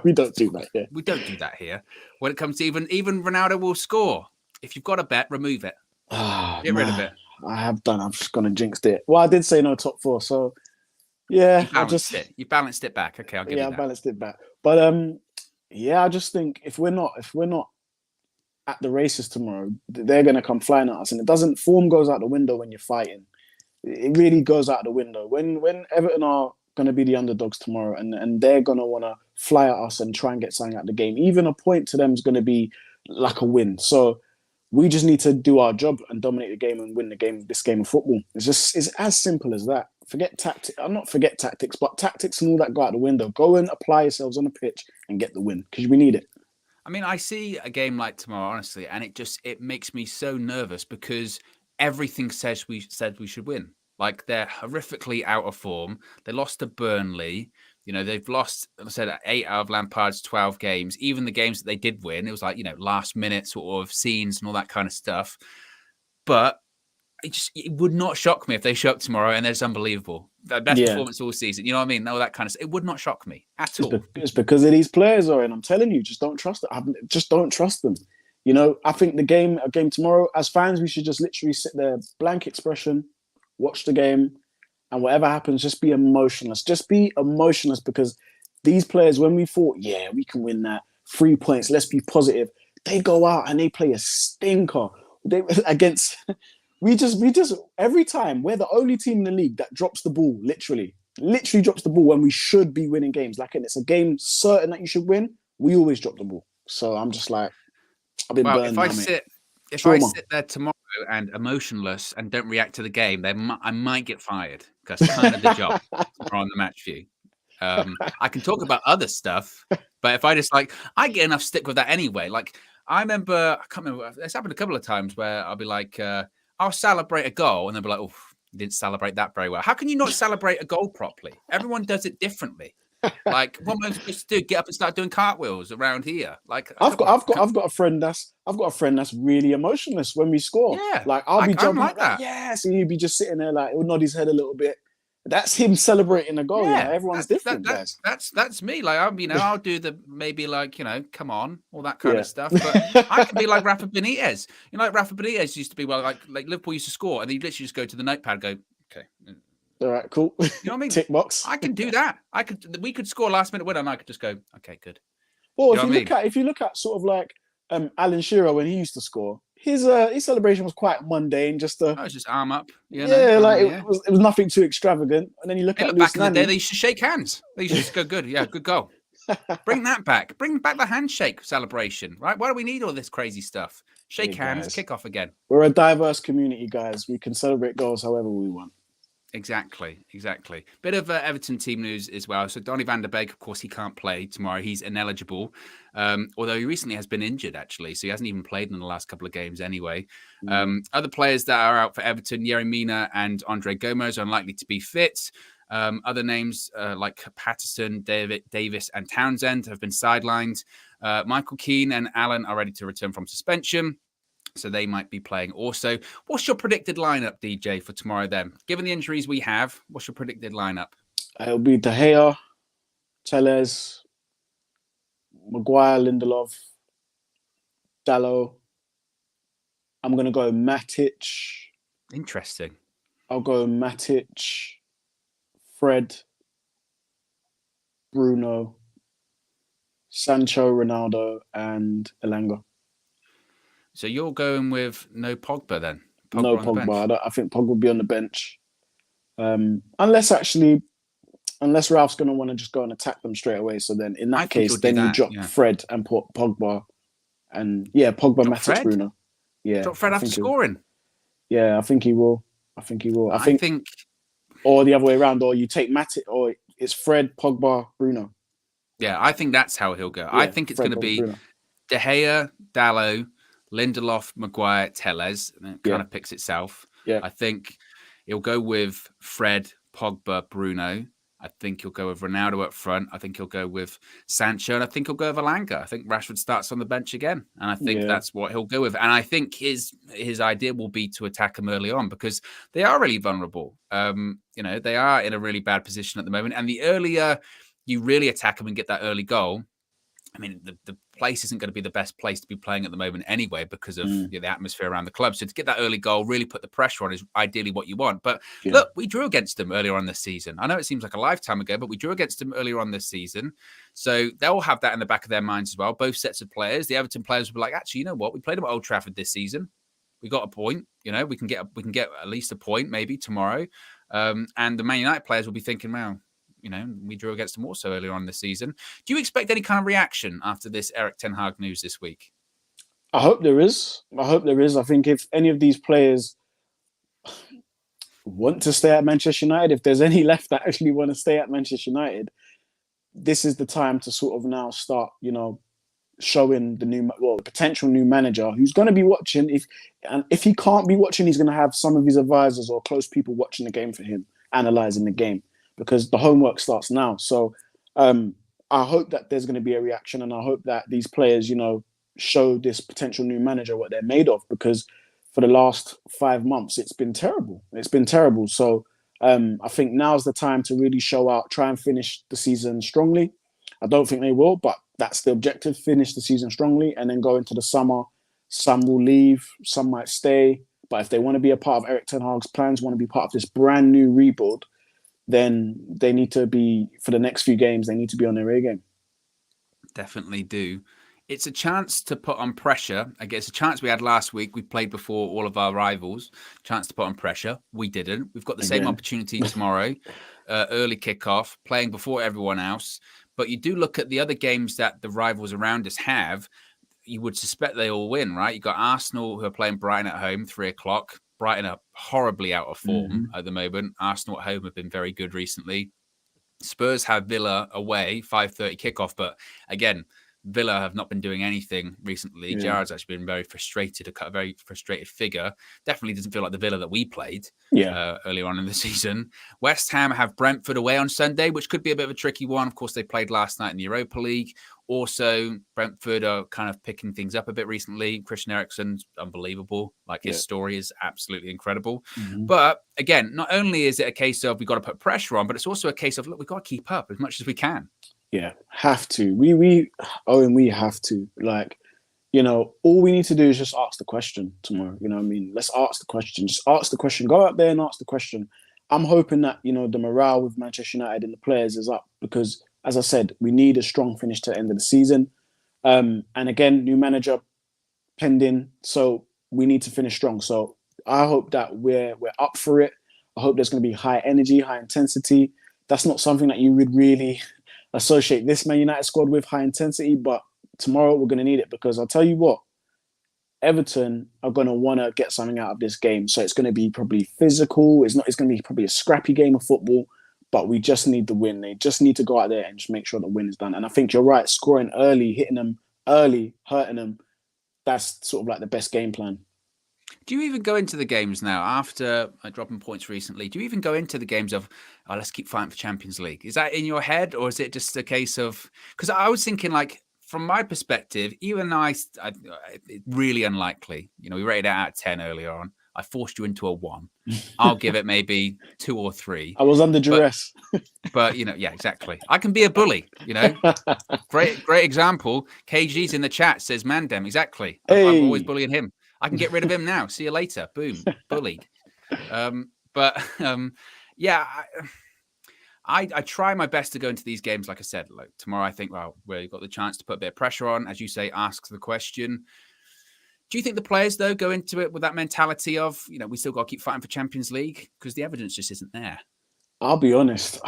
We don't do that here. We don't do that here. When it comes to even Ronaldo will score. If you've got a bet, remove it. Get rid of it. I have done. I'm just gonna jinx it. Well, I did say no top 4, so yeah. You balanced it back. Okay, I'll give you that. I balanced it back. But I just think if we're not at the races tomorrow, they're gonna come flying at us, and form goes out the window when you're fighting. It really goes out the window when Everton are gonna be the underdogs tomorrow, and they're gonna want to fly at us and try and get something out of the game. Even a point to them is gonna be like a win. So we just need to do our job and dominate the game and win the game. This game of football. It's as simple as that. Forget tactics. I'll not forget tactics, but tactics and all that go out the window. Go and apply yourselves on the pitch and get the win, because we need it. I mean, I see a game like tomorrow, honestly, and it makes me so nervous because everything says we should win. Like, they're horrifically out of form. They lost to Burnley. You know, they've lost, I said, 8 out of Lampard's 12 games. Even the games that they did win, it was like, last minute sort of scenes and all that kind of stuff. But it would not shock me if they show up tomorrow and it's unbelievable. The best performance all season. You know what I mean? All that kind of stuff. It would not shock me at all. It's because of these players, and I'm telling you, just don't trust them. Just don't trust them. I think a game tomorrow, as fans, we should just literally sit there, blank expression, watch the game, and whatever happens, just be emotionless. Just be emotionless, because these players, when we thought, we can win that, 3 points, let's be positive, they go out and they play a stinker. We just every time, we're the only team in the league that drops the ball, literally drops the ball when we should be winning games. Like, and it's a game certain that you should win, we always drop the ball. So I'm just like, I've been burned. If I sit there tomorrow and emotionless and don't react to the game, then I might get fired. That's kind of the job on the match view. I can talk about other stuff, but if I just I get enough stick with that anyway. Like, I can't remember, it's happened a couple of times where I'll be like, I'll celebrate a goal, and they'll be like, oh, you didn't celebrate that very well. How can you not celebrate a goal properly? Everyone does it differently. Like, what am I supposed to do? Get up and start doing cartwheels around here? Like, I've got a friend that's really emotionless when we score. Yeah, like, I'll be jumping like that. Yes, and he'd be just sitting there, like, he'll nod his head a little bit. That's him celebrating a goal. Yeah, everyone's different. That's me. Like, I'll do the maybe come on, all that kind of stuff. But I could be like Rafa Benitez. Like Rafa Benitez used to be like Liverpool used to score, and he'd literally just go to the notepad, and go, okay. All right, cool. You know what I mean? Tick box. I can do that. We could score last minute winner, and I could just go, okay, good. Well, if you look at sort of like Alan Shearer when he used to score, his celebration was quite mundane. It was just arm up. It was nothing too extravagant. And then you look at back in the day, they used to shake hands. They used to just go, good, good goal. Bring that back. Bring back the handshake celebration, right? Why do we need all this crazy stuff? Shake hands, kick off again. We're a diverse community, guys. We can celebrate goals however we want. Exactly. Bit of Everton team news as well. So Donny van der Beek, of course, he can't play tomorrow. He's ineligible, although he recently has been injured, actually. So he hasn't even played in the last couple of games anyway. Other players that are out for Everton, Yerry Mina and Andre Gomez, are unlikely to be fit. Other names like Patterson, Davis and Townsend have been sidelined. Michael Keane and Allen are ready to return from suspension, so they might be playing also. What's your predicted lineup, DJ, for tomorrow then? Given the injuries we have, what's your predicted lineup? It'll be De Gea, Telles, Maguire, Lindelof, Dalot. I'm going to go Matic. Interesting. I'll go Matic, Fred, Bruno, Sancho, Ronaldo, and Elanga. So you're going with no Pogba then? No Pogba. I think Pogba will be on the bench. Unless Ralph's going to want to just go and attack them straight away. So then in that case, then you drop Fred and put Pogba. And Pogba, Matic, Fred? Bruno. Yeah. Drop Fred after scoring? I think he will. I think or the other way around, or you take Matic, or it's Fred, Pogba, Bruno. Yeah, I think that's how he'll go. I think it's going to be Bruno. De Gea, Dalot, Lindelof, Maguire, Telles, and it kind of picks itself. Yeah. I think he'll go with Fred, Pogba, Bruno. I think he'll go with Ronaldo up front. I think he'll go with Sancho, and I think he'll go with Elanga. I think Rashford starts on the bench again, and I think that's what he'll go with. And I think his idea will be to attack them early on because they are really vulnerable. They are in a really bad position at the moment, and the earlier you really attack them and get that early goal, I mean, the place isn't going to be the best place to be playing at the moment anyway because of the atmosphere around the club. So to get that early goal, really put the pressure on is ideally what you want. But look, we drew against them earlier on this season. I know it seems like a lifetime ago, but we drew against them earlier on this season. So they'll have that in the back of their minds as well. Both sets of players. The Everton players will be like, actually, you know what? We played them at Old Trafford this season. We got a point. We can get at least a point maybe tomorrow. And the Man United players will be thinking, well, we drew against them also earlier on this season. Do you expect any kind of reaction after this Erik ten Hag news this week? I hope there is. I think if any of these players want to stay at Manchester United, if there's any left that actually want to stay at Manchester United, this is the time to sort of now start, showing the potential new manager who's going to be watching. If he can't be watching, he's going to have some of his advisors or close people watching the game for him, analysing the game. Because the homework starts now. So I hope that there's going to be a reaction, and I hope that these players, show this potential new manager what they're made of, because for the last 5 months, it's been terrible. So I think now's the time to really show out, try and finish the season strongly. I don't think they will, but that's the objective, finish the season strongly and then go into the summer. Some will leave, some might stay. But if they want to be a part of Erik ten Hag's plans, want to be part of this brand new rebuild, then they need to be, for the next few games, they need to be on their A game. Definitely do. It's a chance to put on pressure. I guess a chance we had last week. We played before all of our rivals. Chance to put on pressure. We didn't. We've got the same opportunity tomorrow. Early kickoff, playing before everyone else. But you do look at the other games that the rivals around us have. You would suspect they all win, right? You've got Arsenal who are playing Brighton at home, 3:00. Brighton are horribly out of form at the moment. Arsenal at home have been very good recently. Spurs have Villa away, 5:30 kickoff. But again, Villa have not been doing anything recently. Yeah. Gerrard's actually been very frustrated, a very frustrated figure. Definitely doesn't feel like the Villa that we played earlier on in the season. West Ham have Brentford away on Sunday, which could be a bit of a tricky one. Of course, they played last night in the Europa League. Also, Brentford are kind of picking things up a bit recently. Christian Eriksen's unbelievable. His story is absolutely incredible. But again, not only is it a case of we've got to put pressure on, but it's also a case of, look, we've got to keep up as much as we can. Yeah, have to. We have to. All we need to do is just ask the question tomorrow. You know what I mean? Let's ask the question. Just ask the question. Go out there and ask the question. I'm hoping that, the morale with Manchester United and the players is up because, as I said, we need a strong finish to the end of the season. And again, new manager pending. So we need to finish strong. So I hope that we're up for it. I hope there's going to be high energy, high intensity. That's not something that you would really associate this Man United squad with, high intensity, but tomorrow we're going to need it because I'll tell you what, Everton are going to want to get something out of this game. So it's going to be probably physical. It's going to be probably a scrappy game of football, but we just need the win. They just need to go out there and just make sure the win is done. And I think you're right. Scoring early, hitting them early, hurting them, that's sort of like the best game plan. Do you even go into the games now after dropping points recently? Do you even go into the games of, oh, let's keep fighting for Champions League? Is that in your head, or is it just a case of, because I was thinking, like, from my perspective, even though it's really unlikely, you know, we rated it out of 10 earlier on. I forced you into a 1. I'll give it maybe 2 or 3. I was under duress. But you know, yeah, exactly. I can be a bully, you know. Great example. KG's in the chat, says Mandem. Exactly. Hey. I'm always bullying him. I can get rid of him now. See you later. Boom. Bullied. Yeah, I try my best to go into these games, like I said. Like tomorrow, I think, well, we've got the chance to put a bit of pressure on. As you say, ask the question. Do you think the players, though, go into it with that mentality of, you know, we still got to keep fighting for Champions League? Because the evidence just isn't there. I'll be honest.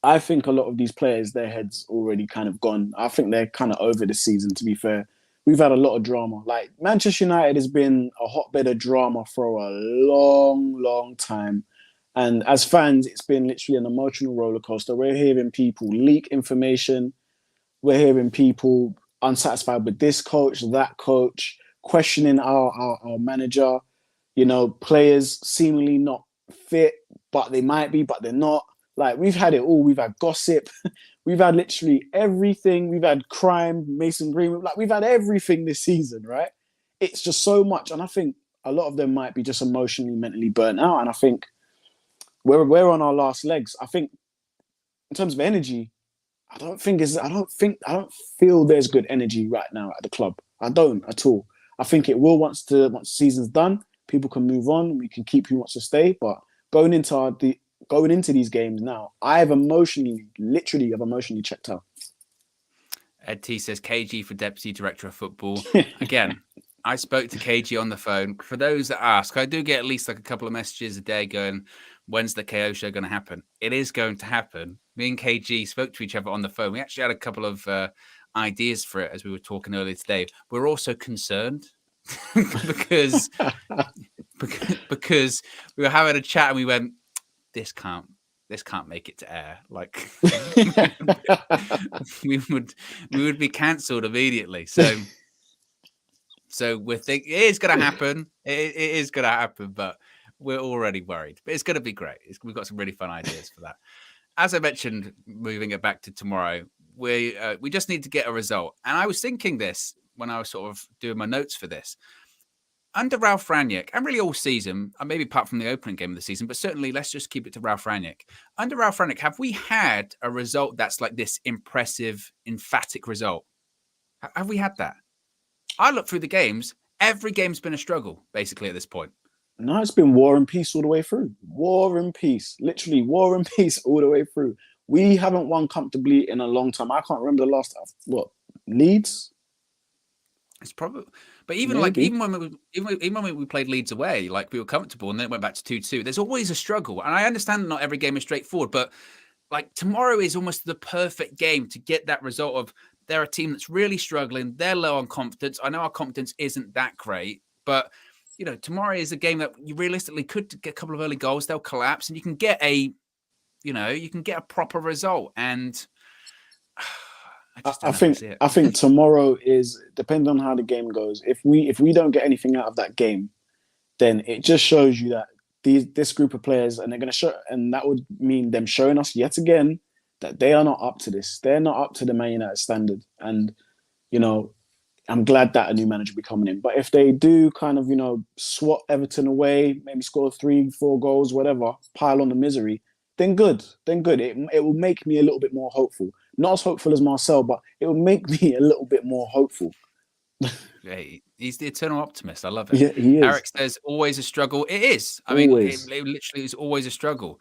I think a lot of these players, their heads already kind of gone. I think they're kind of over the season, to be fair. We've had a lot of drama. Like, Manchester United has been a hotbed of drama for a long, long time. And as fans, it's been literally an emotional roller coaster. We're hearing people leak information. We're hearing people unsatisfied with this coach, that coach, questioning our manager. You know, players seemingly not fit, but they might be, but they're not. Like, we've had it all. We've had gossip. We've had literally everything. We've had crime, Mason Greenwood. Like, we've had everything this season, right? It's just so much. And I think a lot of them might be just emotionally, mentally burnt out. And I think we're on our last legs. I think in terms of energy, I don't feel there's good energy right now at the club. I don't at all. I think it will once the season's done. People can move on. We can keep who wants to stay. But going into these games now, I've emotionally checked out. Ed T says KG for Deputy Director of Football. Again, I spoke to KG on the phone. For those that ask, I do get at least like a couple of messages a day going, when's the KO show going to happen? It is going to happen. Me and KG spoke to each other on the phone. We actually had a couple of ideas for it as we were talking earlier today. We're also concerned because we were having a chat and we went, this can't make it to air. Like we would be cancelled immediately. So we're thinking it is going to happen. It is going to happen, but we're already worried. But it's going to be great. We've got some really fun ideas for that. As I mentioned, moving it back to tomorrow, we just need to get a result. And I was thinking this when I was sort of doing my notes for this. Under Ralph Rangnick, and really all season, maybe apart from the opening game of the season, but certainly let's just keep it to Ralph Rangnick. Under Ralph Rangnick, have we had a result that's like this impressive, emphatic result? Have we had that? I look through the games. Every game's been a struggle, basically, at this point. No, it's been war and peace all the way through. War and peace. Literally, war and peace all the way through. We haven't won comfortably in a long time. I can't remember the last time. Leeds? It's probably... But even when we played Leeds away, like we were comfortable and then it went back to 2-2, there's always a struggle. And I understand that not every game is straightforward, but like tomorrow is almost the perfect game to get that result of they're a team that's really struggling. They're low on confidence. I know our confidence isn't that great, but you know, tomorrow is a game that you realistically could get a couple of early goals. They'll collapse and you can get a proper result. And I think tomorrow is, depending on how the game goes. If we don't get anything out of that game, then it just shows you that this group of players, and they're going to show, and that would mean them showing us yet again that they are not up to this. They're not up to the Man United standard. And you know, I'm glad that a new manager will be coming in. But if they do kind of, you know, swat Everton away, maybe score 3-4 goals, whatever, pile on the misery, then good. It will make me a little bit more hopeful. Not as hopeful as Marcel, but it will make me a little bit more hopeful. Yeah, he's the eternal optimist. I love it. Yeah, he is. Eric says, always a struggle. It is. I mean, it literally is always a struggle.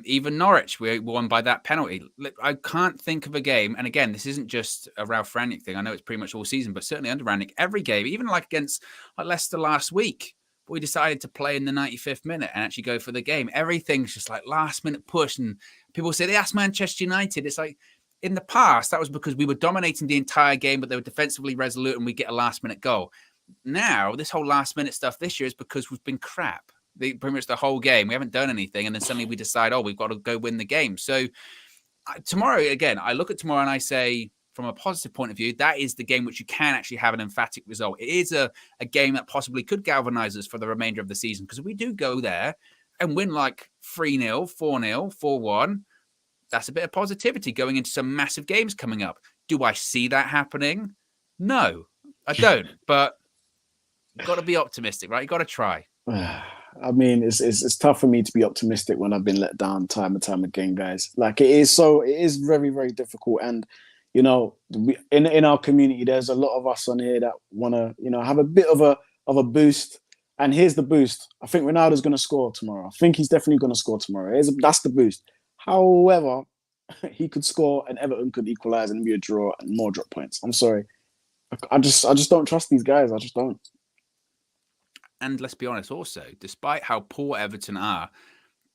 Even Norwich, we won by that penalty. I can't think of a game. And again, this isn't just a Ralph Rangnick thing. I know it's pretty much all season, but certainly under Rangnick, every game, even like against Leicester last week, we decided to play in the 95th minute and actually go for the game. Everything's just like last minute push. And people say, that's Manchester United. It's like, in the past, that was because we were dominating the entire game, but they were defensively resolute and we get a last-minute goal. now this whole last minute stuff this year is because we've been crap. Pretty much the whole game. We haven't done anything. And then suddenly we decide, oh, we've got to go win the game. So tomorrow, again, I look at tomorrow and I say, from a positive point of view, that is the game which you can actually have an emphatic result. It is a game that possibly could galvanize us for the remainder of the season. Because if we do go there and win like 3-0, 4-0, 4-1, that's a bit of positivity going into some massive games coming up. Do I see that happening? No, I don't. But you've got to be optimistic, right? You've got to try. I mean, it's tough for me to be optimistic when I've been let down time and time again, guys. Like it is very, very difficult. And, you know, in our community, there's a lot of us on here that want to, you know, have a bit of a boost. And here's the boost. I think Ronaldo's going to score tomorrow. I think he's definitely going to score tomorrow. That's the boost. However, he could score and Everton could equalize and be a draw and more drop points. I'm sorry. I just don't trust these guys. I just don't. And let's be honest also, despite how poor Everton are,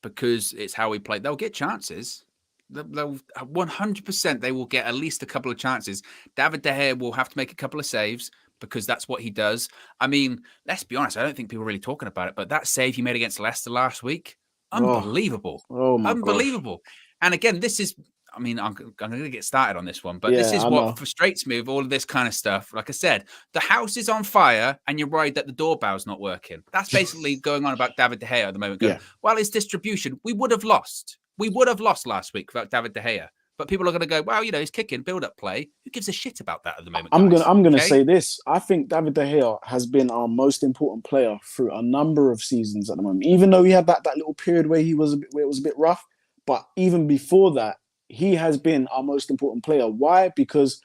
because it's how we play, they'll get chances. They'll 100% they will get at least a couple of chances. David De Gea will have to make a couple of saves because that's what he does. I mean, let's be honest, I don't think people are really talking about it, but that save he made against Leicester last week, unbelievable. Oh my unbelievable. Gosh. And again, this is, I mean, I'm going to get started on this one, but this is what frustrates me with all of this kind of stuff. Like I said, the house is on fire and you're worried that the doorbell's not working. That's basically going on about David De Gea at the moment. Well, his distribution, we would have lost. We would have lost last week without David De Gea. But people are going to go, well, you know, he's kicking, build-up play. Who gives a shit about that at the moment? I'm gonna say this. I think David De Gea has been our most important player through a number of seasons at the moment. Even though he had that little period where it was a bit rough, but even before that, he has been our most important player. Why? Because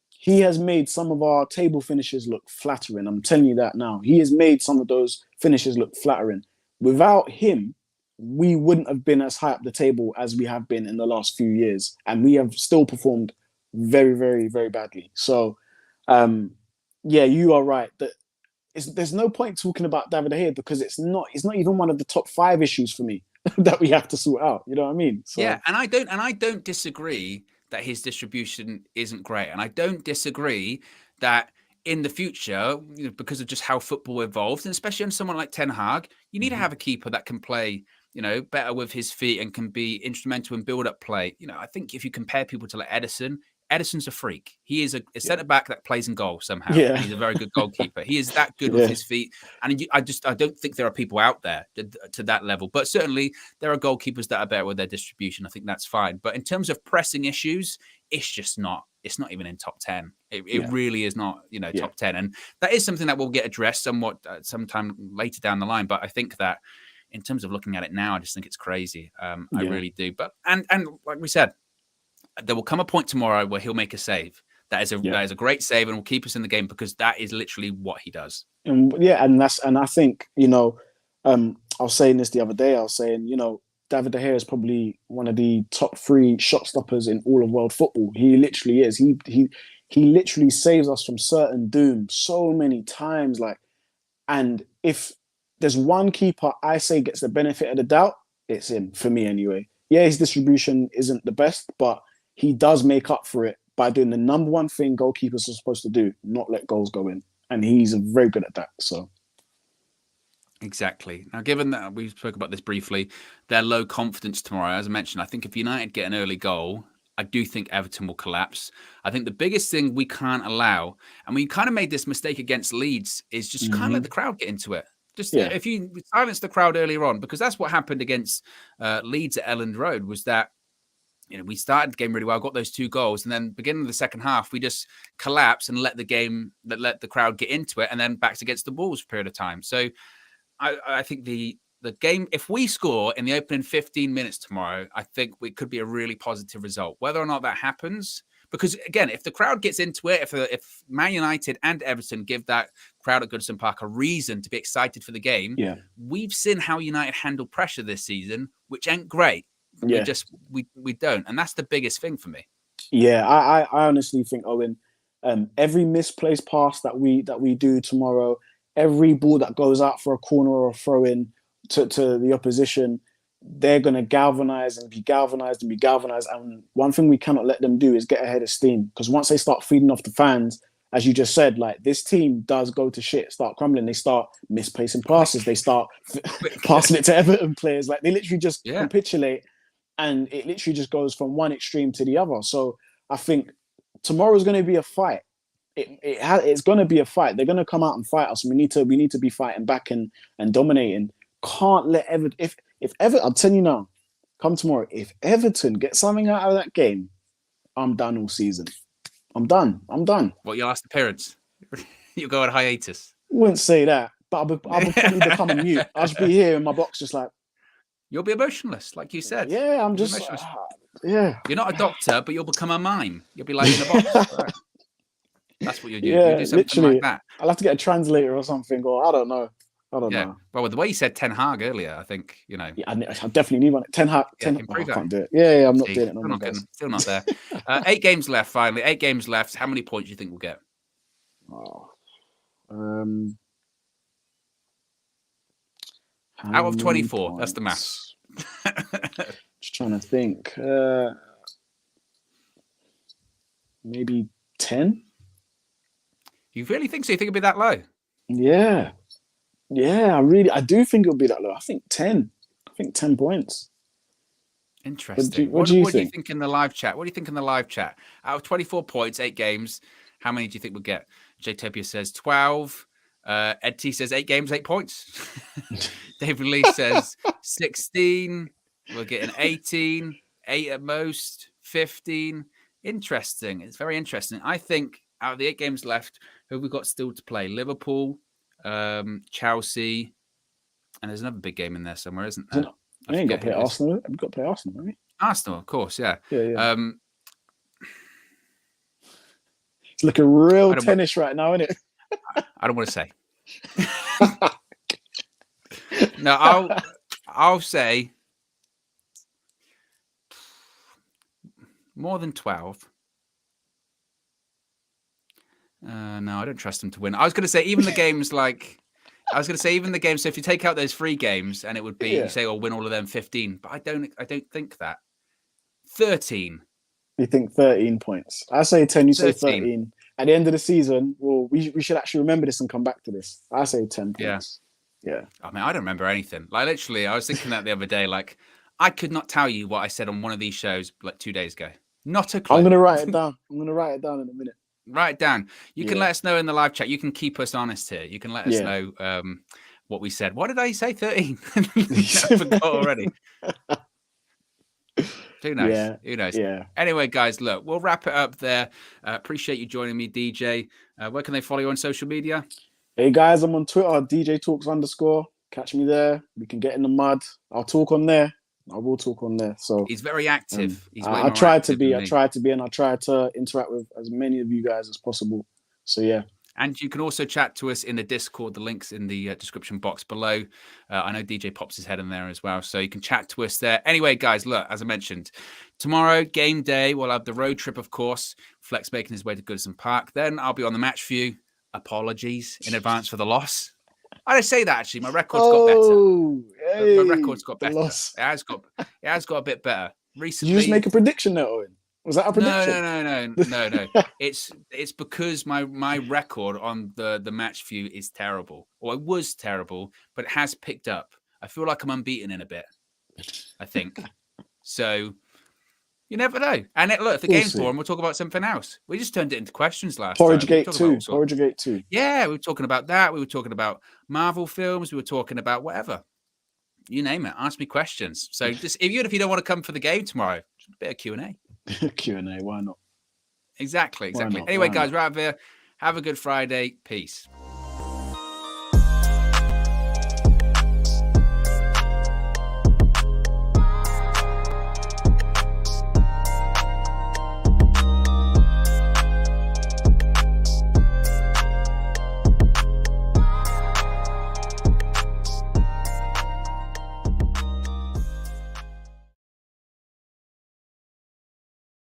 he has made some of our table finishes look flattering. I'm telling you that now. He has made some of those finishes look flattering. Without him, we wouldn't have been as high up the table as we have been in the last few years. And we have still performed very, very, very badly. So, yeah, you are right. There's no point talking about David De Gea because it's not even one of the top 5 issues for me that we have to sort out. You know what I mean? So, yeah, and I don't disagree that his distribution isn't great. And I don't disagree that in the future, you know, because of just how football evolves, and especially on someone like Ten Hag, you need to have a keeper that can play, you know, better with his feet and can be instrumental in build-up play. You know, I think if you compare people to like Edison's a freak. He is a centre-back that plays in goal somehow. Yeah. He's a very good goalkeeper. He is that good with his feet. And I don't think there are people out there to that level. But certainly there are goalkeepers that are better with their distribution. I think that's fine. But in terms of pressing issues, it's just not. It's not even in top 10. It really is not, you know, top 10. And that is something that will get addressed somewhat sometime later down the line. But I think that in terms of looking at it now, I just think it's crazy. I really do. But and like we said, there will come a point tomorrow where he'll make a save. That is a great save and will keep us in the game because that is literally what he does. And I think, you know, I was saying this the other day. I was saying, you know, David De Gea is probably one of the top 3 shot stoppers in all of world football. He literally is. He literally saves us from certain doom so many times. Like, and if there's one keeper I say gets the benefit of the doubt, it's him, for me anyway. Yeah, his distribution isn't the best, but he does make up for it by doing the number one thing goalkeepers are supposed to do, not let goals go in. And he's very good at that. So, exactly. Now, given that we spoke about this briefly, their low confidence tomorrow, as I mentioned, I think if United get an early goal, I do think Everton will collapse. I think the biggest thing we can't allow, and we kind of made this mistake against Leeds, is just kind of let the crowd get into it. Just if you silence the crowd earlier on, because that's what happened against Leeds at Elland Road, was that, you know, we started the game really well, got those 2 goals, and then beginning of the second half, we just collapsed and let the crowd get into it, and then backs against the walls for a period of time. So I think the game, if we score in the opening 15 minutes tomorrow, I think it could be a really positive result. Whether or not that happens, because again, if the crowd gets into it, if Man United and Everton give that crowd at Goodison Park a reason to be excited for the game, we've seen how United handle pressure this season, which ain't great. We don't, and that's the biggest thing for me. Yeah, I honestly think, Owen, every misplaced pass that we do tomorrow, every ball that goes out for a corner or a throw in to the opposition, they're going to galvanize and be galvanized and be galvanized. And one thing we cannot let them do is get ahead of steam, because once they start feeding off the fans as you just said, like this team does go to shit, start crumbling. They start misplacing passes. They start passing it to Everton players. Like they literally just capitulate, and it literally just goes from one extreme to the other. So I think tomorrow's going to be a fight. It's going to be a fight. They're going to come out and fight us. We need to be fighting back and dominating. Can't let Everton. If Everton, I'm telling you now, come tomorrow. If Everton get something out of that game, I'm done all season. I'm done. What, your last appearance? You go on hiatus? I wouldn't say that, but I'll probably become a mute. I'll just be here in my box, just like. You'll be emotionless, like you said. Yeah, I'm just. Yeah. You're not a doctor, but you'll become a mime. You'll be like in a box. Right. That's what you do. Yeah, you do something literally. like that. I'll have to get a translator or something, or I don't know. Know. Well, with the way you said Ten Hag earlier, I think, you know. Yeah, I definitely need one. Ten Hag. I can't do it. Yeah, I'm not doing it. Still not there. 8 games left, finally. 8 games left. How many points do you think we'll get? Out of 24. That's the maths. Just trying to think. Maybe 10? You really think so? You think it'll be that low? Yeah. Yeah, I do think it'll be that low. I think 10. I think 10 points. Interesting. What do you think in the live chat? What do you think in the live chat? Out of 24 points, 8 games, how many do you think we'll get? Jtopia says 12. Ed T says 8 games, 8 points. David Lee says 16. We're getting 18, 8 at most, 15. Interesting. It's very interesting. I think out of the 8 games left, who have we got still to play? Liverpool, Chelsea, and there's another big game in there somewhere, isn't there? I ain't got to play Arsenal. I've got to play Arsenal, haven't we? Arsenal, of course, yeah. Yeah. It's looking real tennis right now, isn't it? I don't want to say. No, I'll say more than 12. No, I don't trust them to win. I was going to say even the games so if you take out those 3 games and it would be, you say, win all of them 15. But I don't think that. 13. You think 13 points? I say 10, you say 13. At the end of the season, well, we should actually remember this and come back to this. I say 10 points. Yeah. I mean, I don't remember anything. Like, literally, I was thinking that the other day. Like, I could not tell you what I said on one of these shows like 2 days ago. Not a clue. I'm going to write it down. I'm going to write it down in a minute. Write it down. You can let us know in the live chat. You can keep us honest here. You can let us know what we said. What did I say? 13? I forgot already. Who knows? Yeah. Who knows? Yeah. Anyway, guys, look, we'll wrap it up there. Appreciate you joining me, DJ. Where can they follow you on social media? Hey, guys, I'm on Twitter, DJ_Talks_. Catch me there. We can get in the mud. I'll talk on there. I will talk on there. So he's very active. I try to be, and I try to interact with as many of you guys as possible. So yeah. And you can also chat to us in the Discord. The link's in the description box below. I know DJ pops his head in there as well, so you can chat to us there. Anyway, guys, look, as I mentioned, tomorrow, game day, we'll have the road trip, of course. Flex making his way to Goodison Park. Then I'll be on the match view. Apologies in advance for the loss. I didn't say that, actually. My record's got better. Hey, my record's got better. It has got a bit better. Recently, did you just make a prediction there, Owen? Was that a prediction? No. It's because my record on the match view is terrible. Or it was terrible, but it has picked up. I feel like I'm unbeaten in a bit, I think. So you never know. And look, if the game's boring, we'll talk about something else. We just turned it into questions last Porridge time. Gate 2. Porridge Gate 2. Yeah, we were talking about that. We were talking about Marvel films. We were talking about whatever. You name it. Ask me questions. So just even if you don't want to come for the game tomorrow, just a bit of Q&A. Q&A, why not? Exactly. Anyway, guys, we're out of here. Have a good Friday. Peace.